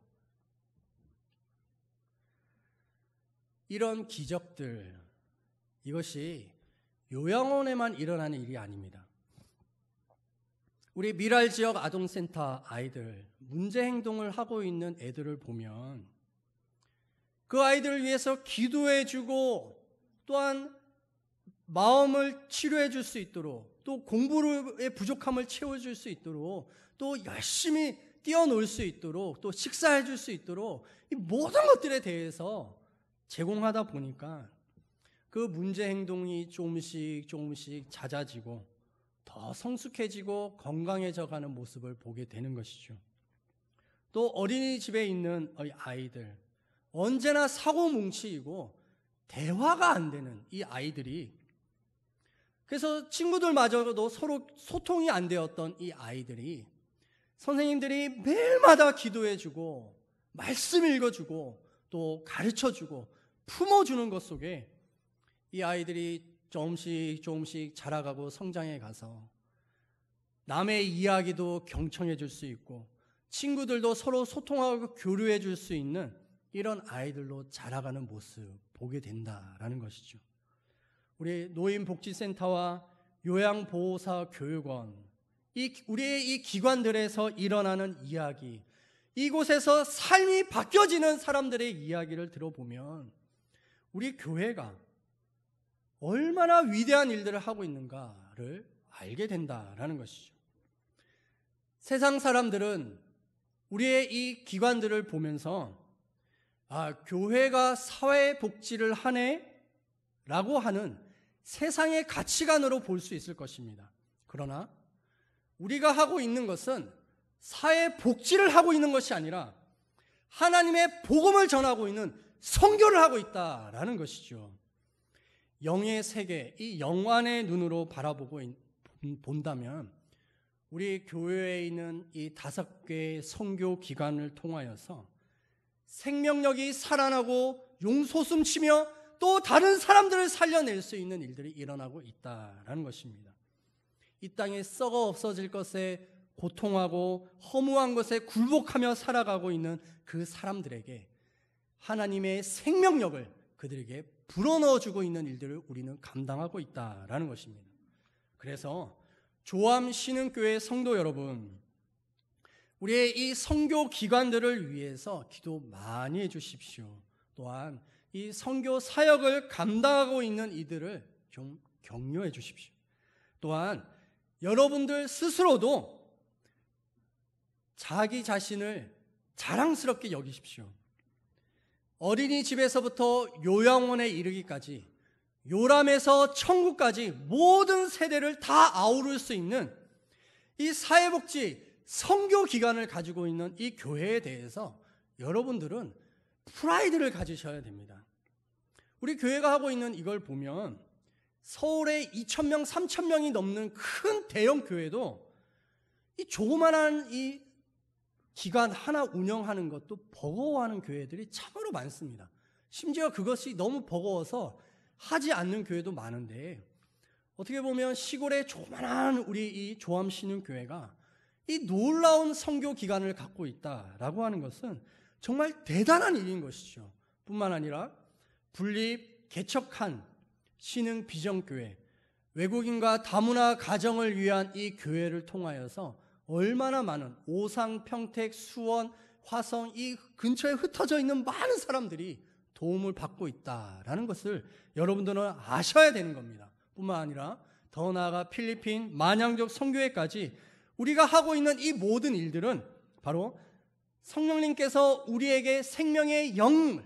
이런 기적들, 이것이 요양원에만 일어나는 일이 아닙니다. 우리 미랄 지역 아동센터 아이들, 문제 행동을 하고 있는 애들을 보면 그 아이들을 위해서 기도해주고 또한 마음을 치료해 줄 수 있도록 또 공부의 부족함을 채워줄 수 있도록 또 열심히 뛰어놀 수 있도록 또 식사해 줄 수 있도록 이 모든 것들에 대해서 제공하다 보니까 그 문제 행동이 조금씩 잦아지고 더 성숙해지고 건강해져가는 모습을 보게 되는 것이죠. 또 어린이집에 있는 아이들, 언제나 사고뭉치이고 대화가 안 되는 이 아이들이, 그래서 친구들마저도 서로 소통이 안 되었던 이 아이들이 선생님들이 매일마다 기도해주고 말씀 읽어주고 또 가르쳐주고 품어주는 것 속에 이 아이들이 조금씩 자라가고 성장해 가서 남의 이야기도 경청해 줄 수 있고 친구들도 서로 소통하고 교류해 줄 수 있는 이런 아이들로 자라가는 모습 보게 된다라는 것이죠. 우리 노인복지센터와 요양보호사 교육원, 우리의 이 기관들에서 일어나는 이야기, 이곳에서 삶이 바뀌어지는 사람들의 이야기를 들어보면 우리 교회가 얼마나 위대한 일들을 하고 있는가를 알게 된다라는 것이죠. 세상 사람들은 우리의 이 기관들을 보면서 교회가 사회복지를 하네 라고 하는 세상의 가치관으로 볼 수 있을 것입니다. 그러나 우리가 하고 있는 것은 사회복지를 하고 있는 것이 아니라 하나님의 복음을 전하고 있는 선교를 하고 있다라는 것이죠. 영의 세계, 이 영안의 눈으로 바라보고 본다면 우리 교회에 있는 이 5개의 선교 기관을 통하여서 생명력이 살아나고 용솟음치며 또 다른 사람들을 살려낼 수 있는 일들이 일어나고 있다라는 것입니다. 이 땅에 썩어 없어질 것에 고통하고 허무한 것에 굴복하며 살아가고 있는 그 사람들에게 하나님의 생명력을 그들에게 불어넣어주고 있는 일들을 우리는 감당하고 있다라는 것입니다. 그래서 조암 신흥교회 성도 여러분, 우리의 이 선교 기관들을 위해서 기도 많이 해주십시오. 또한 이 선교 사역을 감당하고 있는 이들을 좀 격려해 주십시오. 또한 여러분들 스스로도 자기 자신을 자랑스럽게 여기십시오. 어린이집에서부터 요양원에 이르기까지, 요람에서 천국까지 모든 세대를 다 아우를 수 있는 이 사회복지 선교 기관을 가지고 있는 이 교회에 대해서 여러분들은 프라이드를 가지셔야 됩니다. 우리 교회가 하고 있는 이걸 보면 서울에 2,000명, 3,000명이 넘는 큰 대형 교회도 이 조그만한 이 기관 하나 운영하는 것도 버거워하는 교회들이 참으로 많습니다. 심지어 그것이 너무 버거워서 하지 않는 교회도 많은데, 어떻게 보면 시골의 조그만한 우리 이 조암신흥교회가 이 놀라운 선교 기관을 갖고 있다라고 하는 것은 정말 대단한 일인 것이죠. 뿐만 아니라 분립 개척한 신흥 비전교회, 외국인과 다문화 가정을 위한 이 교회를 통하여서 얼마나 많은 오상, 평택, 수원, 화성 이 근처에 흩어져 있는 많은 사람들이 도움을 받고 있다라는 것을 여러분들은 아셔야 되는 겁니다. 뿐만 아니라 더 나아가 필리핀 만양족 선교회까지 우리가 하고 있는 이 모든 일들은 바로 성령님께서 우리에게 생명의 영,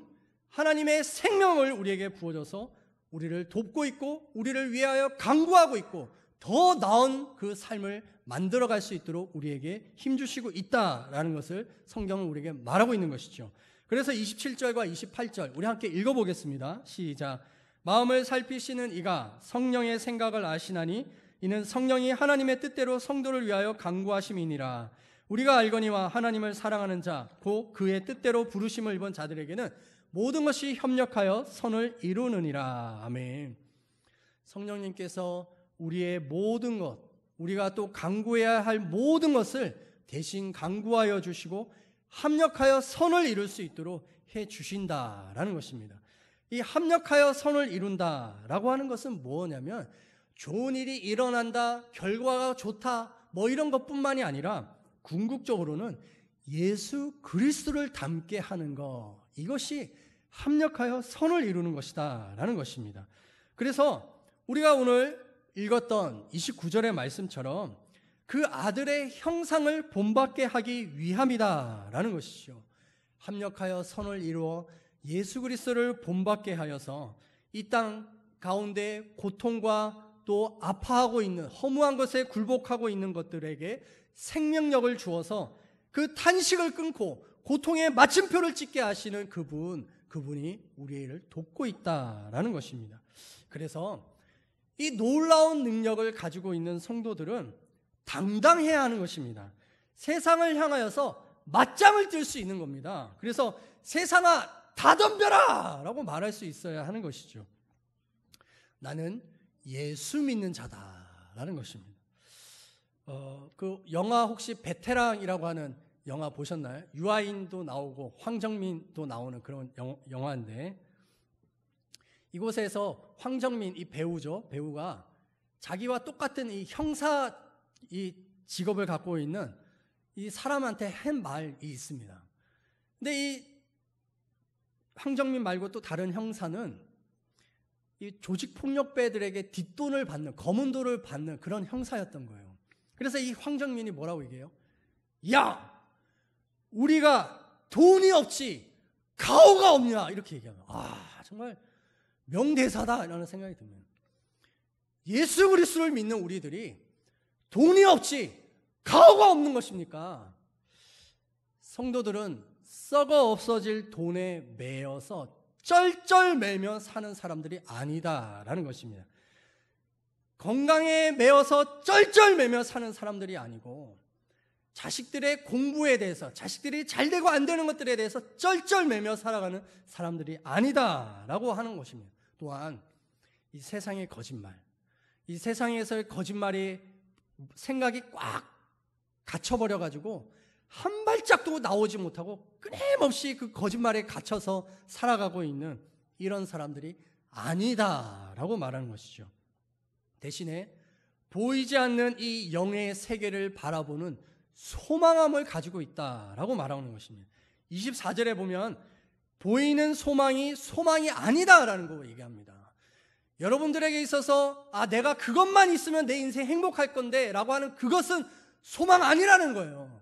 하나님의 생명을 우리에게 부어줘서 우리를 돕고 있고 우리를 위하여 간구하고 있고 더 나은 그 삶을 만들어갈 수 있도록 우리에게 힘주시고 있다라는 것을 성경은 우리에게 말하고 있는 것이죠. 그래서 27절과 28절 우리 함께 읽어보겠습니다. 시작. 마음을 살피시는 이가 성령의 생각을 아시나니 이는 성령이 하나님의 뜻대로 성도를 위하여 간구하심이니라. 우리가 알거니와 하나님을 사랑하는 자 곧 그의 뜻대로 부르심을 입은 자들에게는 모든 것이 협력하여 선을 이루느니라. 아멘. 성령님께서 우리의 모든 것, 우리가 또 간구해야 할 모든 것을 대신 간구하여 주시고 합력하여 선을 이룰 수 있도록 해 주신다라는 것입니다. 이 합력하여 선을 이룬다라고 하는 것은 뭐냐면 좋은 일이 일어난다, 결과가 좋다, 뭐 이런 것뿐만이 아니라 궁극적으로는 예수 그리스도를 닮게 하는 것, 이것이 합력하여 선을 이루는 것이다 라는 것입니다. 그래서 우리가 오늘 읽었던 29절의 말씀처럼 그 아들의 형상을 본받게 하기 위함이다 라는 것이죠. 합력하여 선을 이루어 예수 그리스도를 본받게 하여서 이 땅 가운데 고통과 또 아파하고 있는 허무한 것에 굴복하고 있는 것들에게 생명력을 주어서 그 탄식을 끊고 고통의 마침표를 찍게 하시는 그분이 우리를 돕고 있다라는 것입니다. 그래서 이 놀라운 능력을 가지고 있는 성도들은 당당해야 하는 것입니다. 세상을 향하여서 맞짱을 뜰 수 있는 겁니다. 그래서 세상아 다 덤벼라 라고 말할 수 있어야 하는 것이죠. 나는 예수 믿는 자다라는 것입니다. 그 영화 혹시 베테랑이라고 하는 영화 보셨나요? 유아인도 나오고 황정민도 나오는 그런 영화인데, 이곳에서 황정민 이 배우죠. 배우가 자기와 똑같은 이 형사 이 직업을 갖고 있는 이 사람한테 한 말이 있습니다. 근데 이 황정민 말고 또 다른 형사는 이 조직폭력배들에게 뒷돈을 받는, 검은 돈을 받는 그런 형사였던 거예요. 그래서 이 황정민이 뭐라고 얘기해요? 야! 우리가 돈이 없지 가오가 없냐 이렇게 얘기하면 정말 명대사다 라는 생각이 듭니다. 예수 그리스도를 믿는 우리들이 돈이 없지 가오가 없는 것입니까? 성도들은 썩어 없어질 돈에 매여서 쩔쩔매며 사는 사람들이 아니다라는 것입니다. 건강에 매여서 쩔쩔매며 사는 사람들이 아니고 자식들의 공부에 대해서, 자식들이 잘 되고 안 되는 것들에 대해서 쩔쩔매며 살아가는 사람들이 아니다라고 하는 것입니다. 또한 이 세상의 거짓말, 이 세상에서의 거짓말이 생각이 꽉 갇혀버려가지고 한 발짝도 나오지 못하고 끊임없이 그 거짓말에 갇혀서 살아가고 있는 이런 사람들이 아니다라고 말하는 것이죠. 대신에 보이지 않는 이 영의 세계를 바라보는 소망함을 가지고 있다라고 말하는 것입니다. 24절에 보면 보이는 소망이 아니다라는 거 얘기합니다. 여러분들에게 있어서 내가 그것만 있으면 내 인생 행복할 건데 라고 하는 그것은 소망 아니라는 거예요.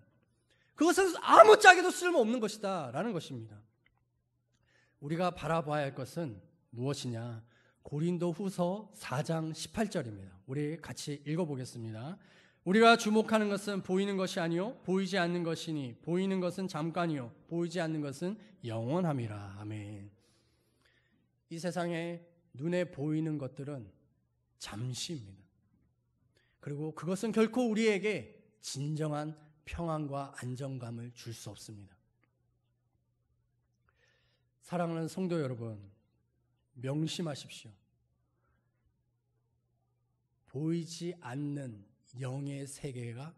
그것은 아무짝에도 쓸모없는 것이다 라는 것입니다. 우리가 바라봐야 할 것은 무엇이냐? 고린도후서 4장 18절입니다. 우리 같이 읽어보겠습니다. 우리가 주목하는 것은 보이는 것이 아니요 보이지 않는 것이니 보이는 것은 잠깐이요 보이지 않는 것은 영원함이라. 아멘. 이 세상에 눈에 보이는 것들은 잠시입니다. 그리고 그것은 결코 우리에게 진정한 평안과 안정감을 줄 수 없습니다. 사랑하는 성도 여러분, 명심하십시오. 보이지 않는 영의 세계가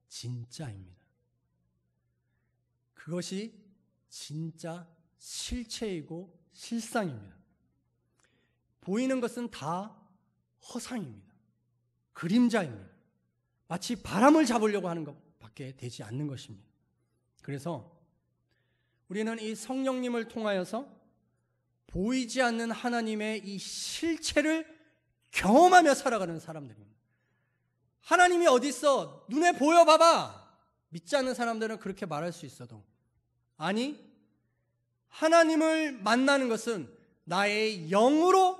진짜입니다. 그것이 진짜 실체이고 실상입니다. 보이는 것은 다 허상입니다. 그림자입니다. 마치 바람을 잡으려고 하는 것밖에 되지 않는 것입니다. 그래서 우리는 이 성령님을 통하여서 보이지 않는 하나님의 이 실체를 경험하며 살아가는 사람들입니다. 하나님이 어디 있어? 눈에 보여봐봐. 믿지 않는 사람들은 그렇게 말할 수 있어도, 아니, 하나님을 만나는 것은 나의 영으로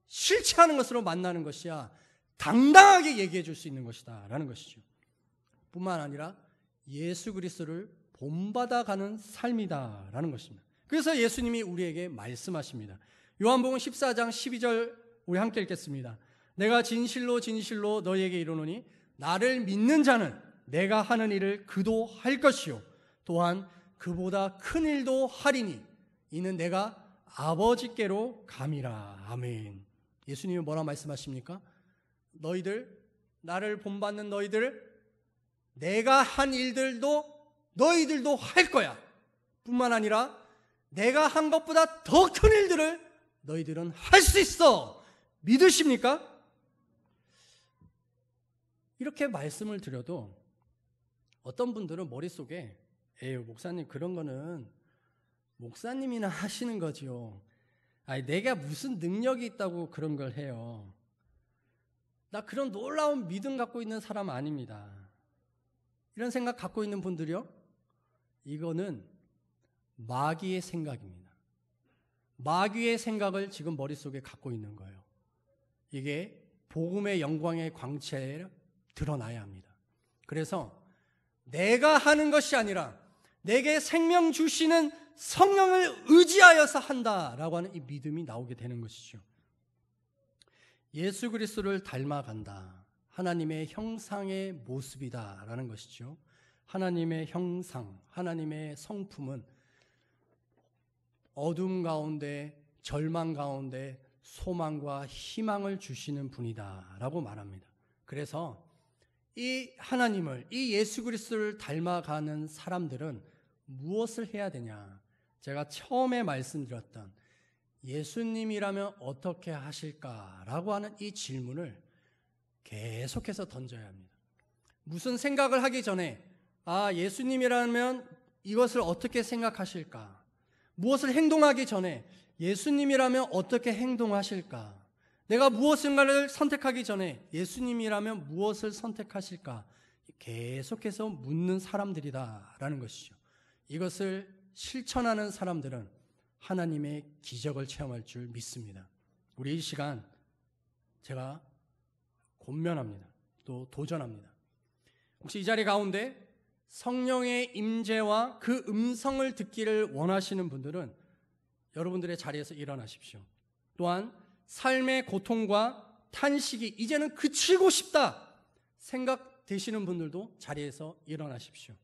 실체하는 것으로 만나는 것이야 당당하게 얘기해 줄 수 있는 것이다 라는 것이죠. 뿐만 아니라 예수 그리스도를 본받아가는 삶이다 라는 것입니다. 그래서 예수님이 우리에게 말씀하십니다. 요한복음 14장 12절 우리 함께 읽겠습니다. 내가 진실로 진실로 너희에게 이르노니 나를 믿는 자는 내가 하는 일을 그도 할 것이요 또한 그보다 큰 일도 하리니 이는 내가 아버지께로 감이라. 아멘. 예수님이 뭐라 말씀하십니까? 너희들, 나를 본받는 너희들, 내가 한 일들도 너희들도 할 거야. 뿐만 아니라 내가 한 것보다 더 큰 일들을 너희들은 할 수 있어. 믿으십니까? 이렇게 말씀을 드려도 어떤 분들은 머릿속에 에휴 목사님 그런 거는 목사님이나 하시는 거지요. 아니 내가 무슨 능력이 있다고 그런 걸 해요. 나 그런 놀라운 믿음 갖고 있는 사람 아닙니다. 이런 생각 갖고 있는 분들이요, 이거는 마귀의 생각입니다. 마귀의 생각을 지금 머릿속에 갖고 있는 거예요. 이게 복음의 영광의 광채에 드러나야 합니다. 그래서 내가 하는 것이 아니라 내게 생명 주시는 성령을 의지하여서 한다라고 하는 이 믿음이 나오게 되는 것이죠. 예수 그리스도를 닮아간다. 하나님의 형상의 모습이다라는 것이죠. 하나님의 형상, 하나님의 성품은 어둠 가운데, 절망 가운데 소망과 희망을 주시는 분이다라고 말합니다. 그래서 이 하나님을, 이 예수 그리스도를 닮아가는 사람들은 무엇을 해야 되냐? 제가 처음에 말씀드렸던 예수님이라면 어떻게 하실까라고 하는 이 질문을 계속해서 던져야 합니다. 무슨 생각을 하기 전에 예수님이라면 이것을 어떻게 생각하실까? 무엇을 행동하기 전에 예수님이라면 어떻게 행동하실까? 내가 무엇인가를 선택하기 전에 예수님이라면 무엇을 선택하실까? 계속해서 묻는 사람들이다라는 것이죠. 이것을 실천하는 사람들은 하나님의 기적을 체험할 줄 믿습니다. 우리 이 시간 제가 권면합니다. 또 도전합니다. 혹시 이 자리 가운데 성령의 임재와 그 음성을 듣기를 원하시는 분들은 여러분들의 자리에서 일어나십시오. 또한 삶의 고통과 탄식이 이제는 그치고 싶다 생각되시는 분들도 자리에서 일어나십시오.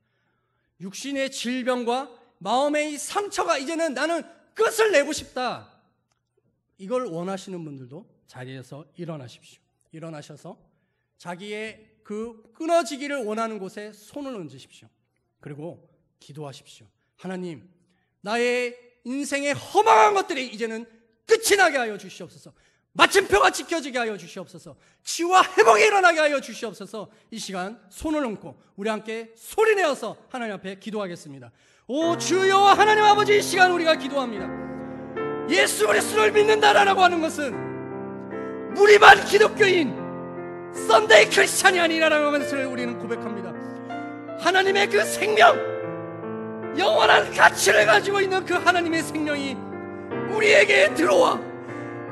육신의 질병과 마음의 이 상처가 이제는 나는 끝을 내고 싶다, 이걸 원하시는 분들도 자리에서 일어나십시오. 일어나셔서 자기의 그 끊어지기를 원하는 곳에 손을 얹으십시오. 그리고 기도하십시오. 하나님, 나의 인생의 허망한 것들이 이제는 끝이 나게 하여 주시옵소서. 마침표가 지켜지게 하여 주시옵소서. 치유와 회복이 일어나게 하여 주시옵소서. 이 시간 손을 얹고 우리 함께 소리내어서 하나님 앞에 기도하겠습니다. 오 주여 하나님 아버지, 이 시간 우리가 기도합니다. 예수 그리스도를 믿는다라고 하는 것은 무리반 기독교인 썬데이 크리스찬이 아니라는 것을 우리는 고백합니다. 하나님의 그 생명, 영원한 가치를 가지고 있는 그 하나님의 생명이 우리에게 들어와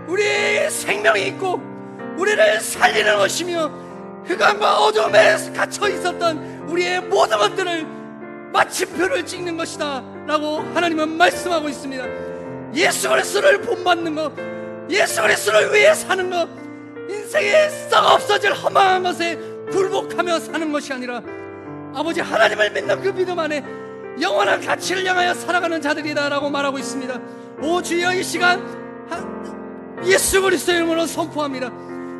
우리의 생명이 있고 우리를 살리는 것이며 흑암과 어둠에 갇혀 있었던 우리의 모든 것들을 마침표를 찍는 것이다 라고 하나님은 말씀하고 있습니다. 예수 그리스도를 본받는 것, 예수 그리스도를 위해 사는 것, 인생에 썩어 없어질 허망한 것에 굴복하며 사는 것이 아니라 아버지 하나님을 믿는 그 믿음 안에 영원한 가치를 향하여 살아가는 자들이다 라고 말하고 있습니다. 오 주여, 이 시간 예수 그리스도의 이름으로 선포합니다.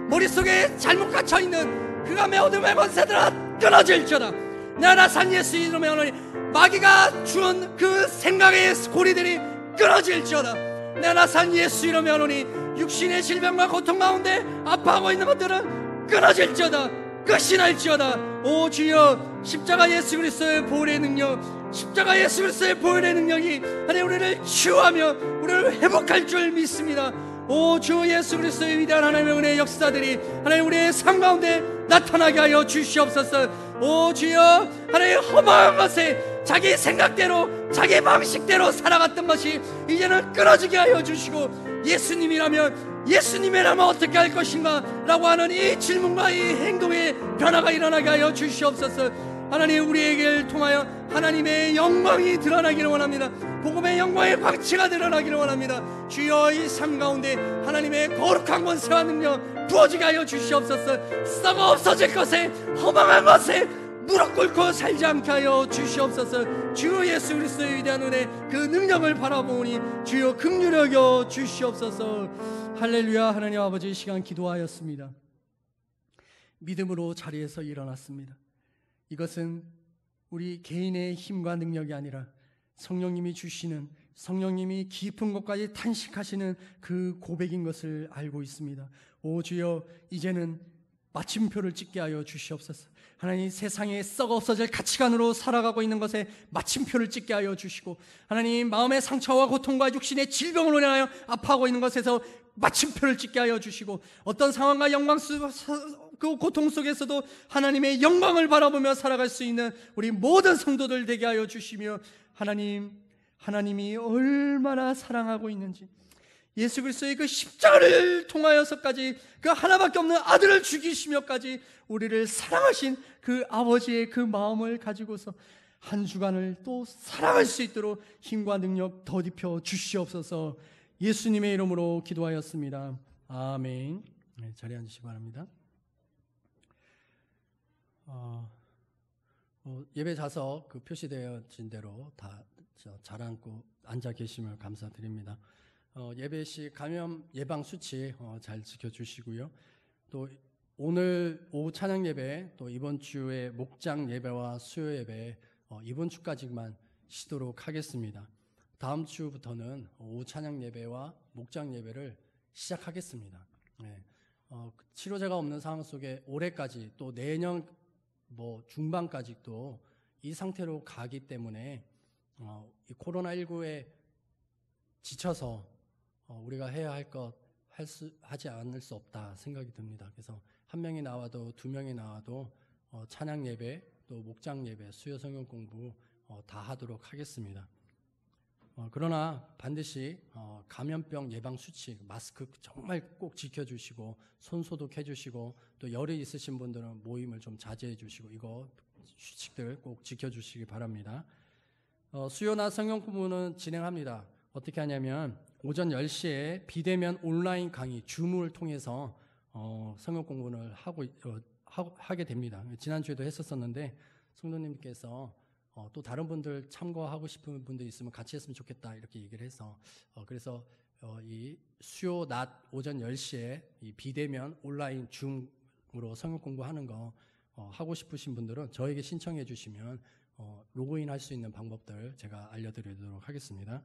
머릿속에 잘못 갇혀있는 흑암의 어둠의 권세들아 끊어질지어다. 내 나산 예수 이름의 하나님, 마귀가 주은 그 생각의 고리들이 끊어질지어다. 내 나산 예수 이름의 하나님, 육신의 질병과 고통 가운데 아파하고 있는 것들은 끊어질지어다. 끝이 날지어다. 오 주여, 십자가 예수 그리스도의 보혈의 능력, 십자가 예수 그리스도의 보혈의 능력이 하나님 우리를 치유하며 우리를 회복할 줄 믿습니다. 오 주 예수 그리스도의 위대한 하나님의 은혜의 역사들이 하나님 우리의 삶 가운데 나타나게 하여 주시옵소서. 오 주여, 하나님 허망한 것에 자기 생각대로 자기 방식대로 살아갔던 것이 이제는 끊어지게 하여 주시고, 예수님이라면 어떻게 할 것인가 라고 하는 이 질문과 이 행동의 변화가 일어나게 하여 주시옵소서. 하나님 우리에게 통하여 하나님의 영광이 드러나기를 원합니다. 복음의 영광의 광채가 드러나기를 원합니다. 주여, 이 삶 가운데 하나님의 거룩한 권세와 능력 부어지게 하여 주시옵소서. 썩어 없어질 것에, 허망한 것에 무릎 꿇고 살지 않게 하여 주시옵소서. 주 예수 그리스도의 위대한 은혜, 그 능력을 바라보니 주여 긍휼히 여겨 주시옵소서. 할렐루야. 하나님 아버지, 이 시간 기도하였습니다. 믿음으로 자리에서 일어났습니다. 이것은 우리 개인의 힘과 능력이 아니라 성령님이 주시는, 성령님이 깊은 곳까지 탄식하시는 그 고백인 것을 알고 있습니다. 오 주여, 이제는 마침표를 찍게 하여 주시옵소서. 하나님, 세상에 썩어 없어질 가치관으로 살아가고 있는 것에 마침표를 찍게 하여 주시고, 하나님 마음의 상처와 고통과 육신의 질병으로 인하여 아파하고 있는 것에서 마침표를 찍게 하여 주시고, 어떤 상황과 그 고통 속에서도 하나님의 영광을 바라보며 살아갈 수 있는 우리 모든 성도들 되게 하여 주시며, 하나님이 얼마나 사랑하고 있는지, 예수 그리스도의 그 십자가를 통하여서까지 그 하나밖에 없는 아들을 죽이시며까지 우리를 사랑하신 그 아버지의 그 마음을 가지고서 한 주간을 또 살아갈 수 있도록 힘과 능력 더입혀 주시옵소서. 예수님의 이름으로 기도하였습니다. 아멘. 네, 자리에 앉으시기 바랍니다. 예배 좌석 그 표시되어진 대로 다 잘 앉고 앉아 계심을 감사드립니다. 예배 시 감염 예방 수치 잘 지켜주시고요. 또 오늘 오후 찬양 예배, 또 이번 주에 목장 예배와 수요 예배 이번 주까지만 쉬도록 하겠습니다. 다음 주부터는 오후 찬양 예배와 목장 예배를 시작하겠습니다. 네. 치료제가 없는 상황 속에 올해까지 또 내년 중반까지 또 이 상태로 가기 때문에 이 코로나19에 지쳐서 우리가 해야 할 것 하지 않을 수 없다 생각이 듭니다. 그래서 한 명이 나와도 두 명이 나와도 찬양 예배, 또 목장 예배, 수요 성경 공부 다 하도록 하겠습니다. 그러나 반드시 감염병 예방 수칙, 마스크 정말 꼭 지켜주시고, 손 소독해 주시고, 또 열이 있으신 분들은 모임을 좀 자제해 주시고, 이거 수칙들 꼭 지켜주시기 바랍니다. 수요나 성경 공부는 진행합니다. 어떻게 하냐면 오전 10시에 비대면 온라인 강의 줌을 통해서 성경 공부를 하게 됩니다. 지난주에도 했었었는데 성도님께서 또 다른 분들 참고하고 싶은 분들 있으면 같이 했으면 좋겠다 이렇게 얘기를 해서 그래서 이 수요 낮 오전 10시에 이 비대면 온라인 줌으로 성경 공부하는 거 하고 싶으신 분들은 저에게 신청해 주시면 로그인 할 수 있는 방법들 제가 알려드리도록 하겠습니다.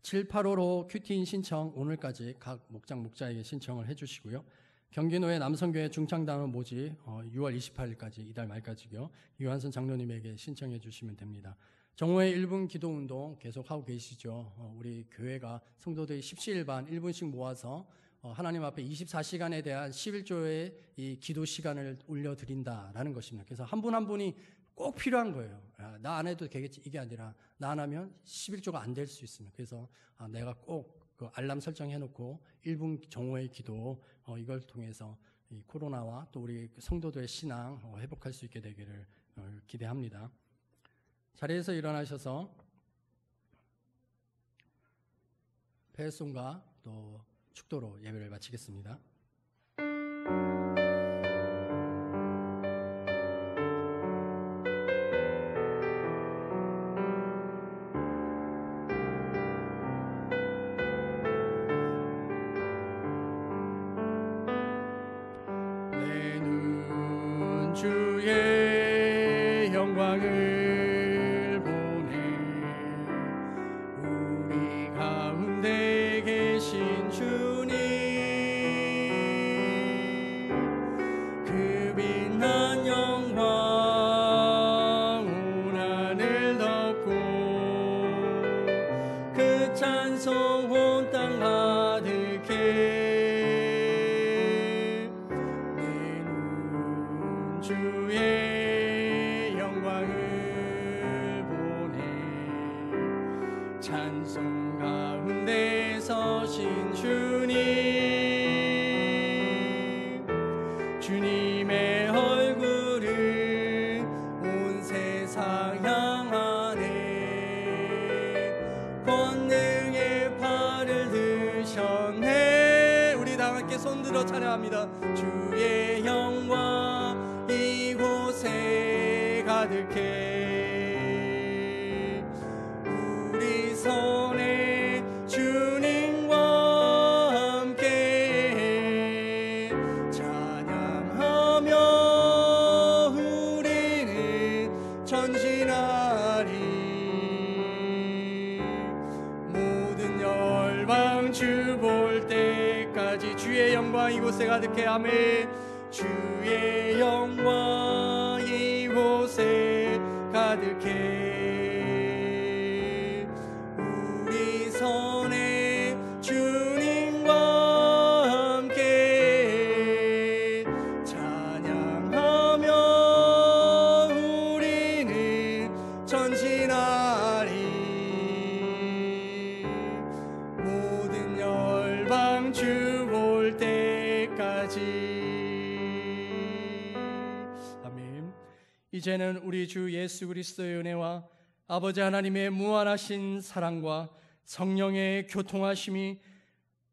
785로 큐티인 신청 오늘까지 각 목장 목자에게 신청을 해주시고요. 경기노회 남성교회 중창단원 모집 6월 28일까지 이달 말까지요. 유한선 장로님에게 신청해 주시면 됩니다. 정오의 1분 기도운동 계속하고 계시죠. 우리 교회가 성도들이 십시일반 1분씩 모아서 하나님 앞에 24시간에 대한 11조의 이 기도 시간을 올려드린다라는 것입니다. 그래서 한 분 한 분이 꼭 필요한 거예요. 나 안 해도 되겠지 이게 아니라 나 안 하면 11조가 안 될 수 있습니다. 그래서 내가 꼭 그 알람 설정해놓고 1분 정오의 기도 이걸 통해서 이 코로나와 또 우리 성도들의 신앙 회복할 수 있게 되기를 기대합니다. 자리에서 일어나셔서 패송과 또 축도로 예배를 마치겠습니다. 내 눈 주의 영광을 보네. 우리 가운데 계신 주님, 그 빛난 영광 온 하늘 덮고 그 찬송 온 땅 가득해. 주의 영광을 보내. 찬송 가운데 서신 주님, 주님의 얼굴을 온 세상 향하네. 권능의 팔을 드셨네. 우리 다 함께 손들어 찬양합니다. 주의 영광 이곳에 가득해. 우리 손에 주님과 함께 찬양하며 우리는 전진하리. 모든 열방 주 볼 때까지 주의 영광 이곳에 가득해. 아멘. 주의 영광 이곳에 가득해. 우리 손에 주님과 함께 찬양하며 우리는 전진하리. 모든 열방 주 볼 때까지. 이제는 우리 주 예수 그리스도의 은혜와 아버지 하나님의 무한하신 사랑과 성령의 교통하심이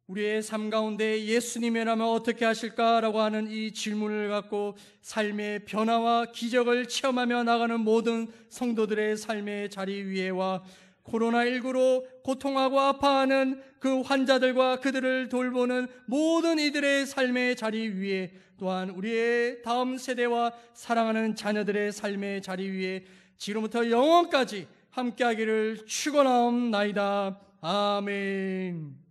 우리의 삶 가운데 예수님이라면 어떻게 하실까라고 하는 이 질문을 갖고 삶의 변화와 기적을 체험하며 나가는 모든 성도들의 삶의 자리 위에와 코로나19로 고통하고 아파하는 그 환자들과 그들을 돌보는 모든 이들의 삶의 자리 위에, 또한 우리의 다음 세대와 사랑하는 자녀들의 삶의 자리 위에 지금부터 영원까지 함께하기를 축원하옵나이다. 아멘.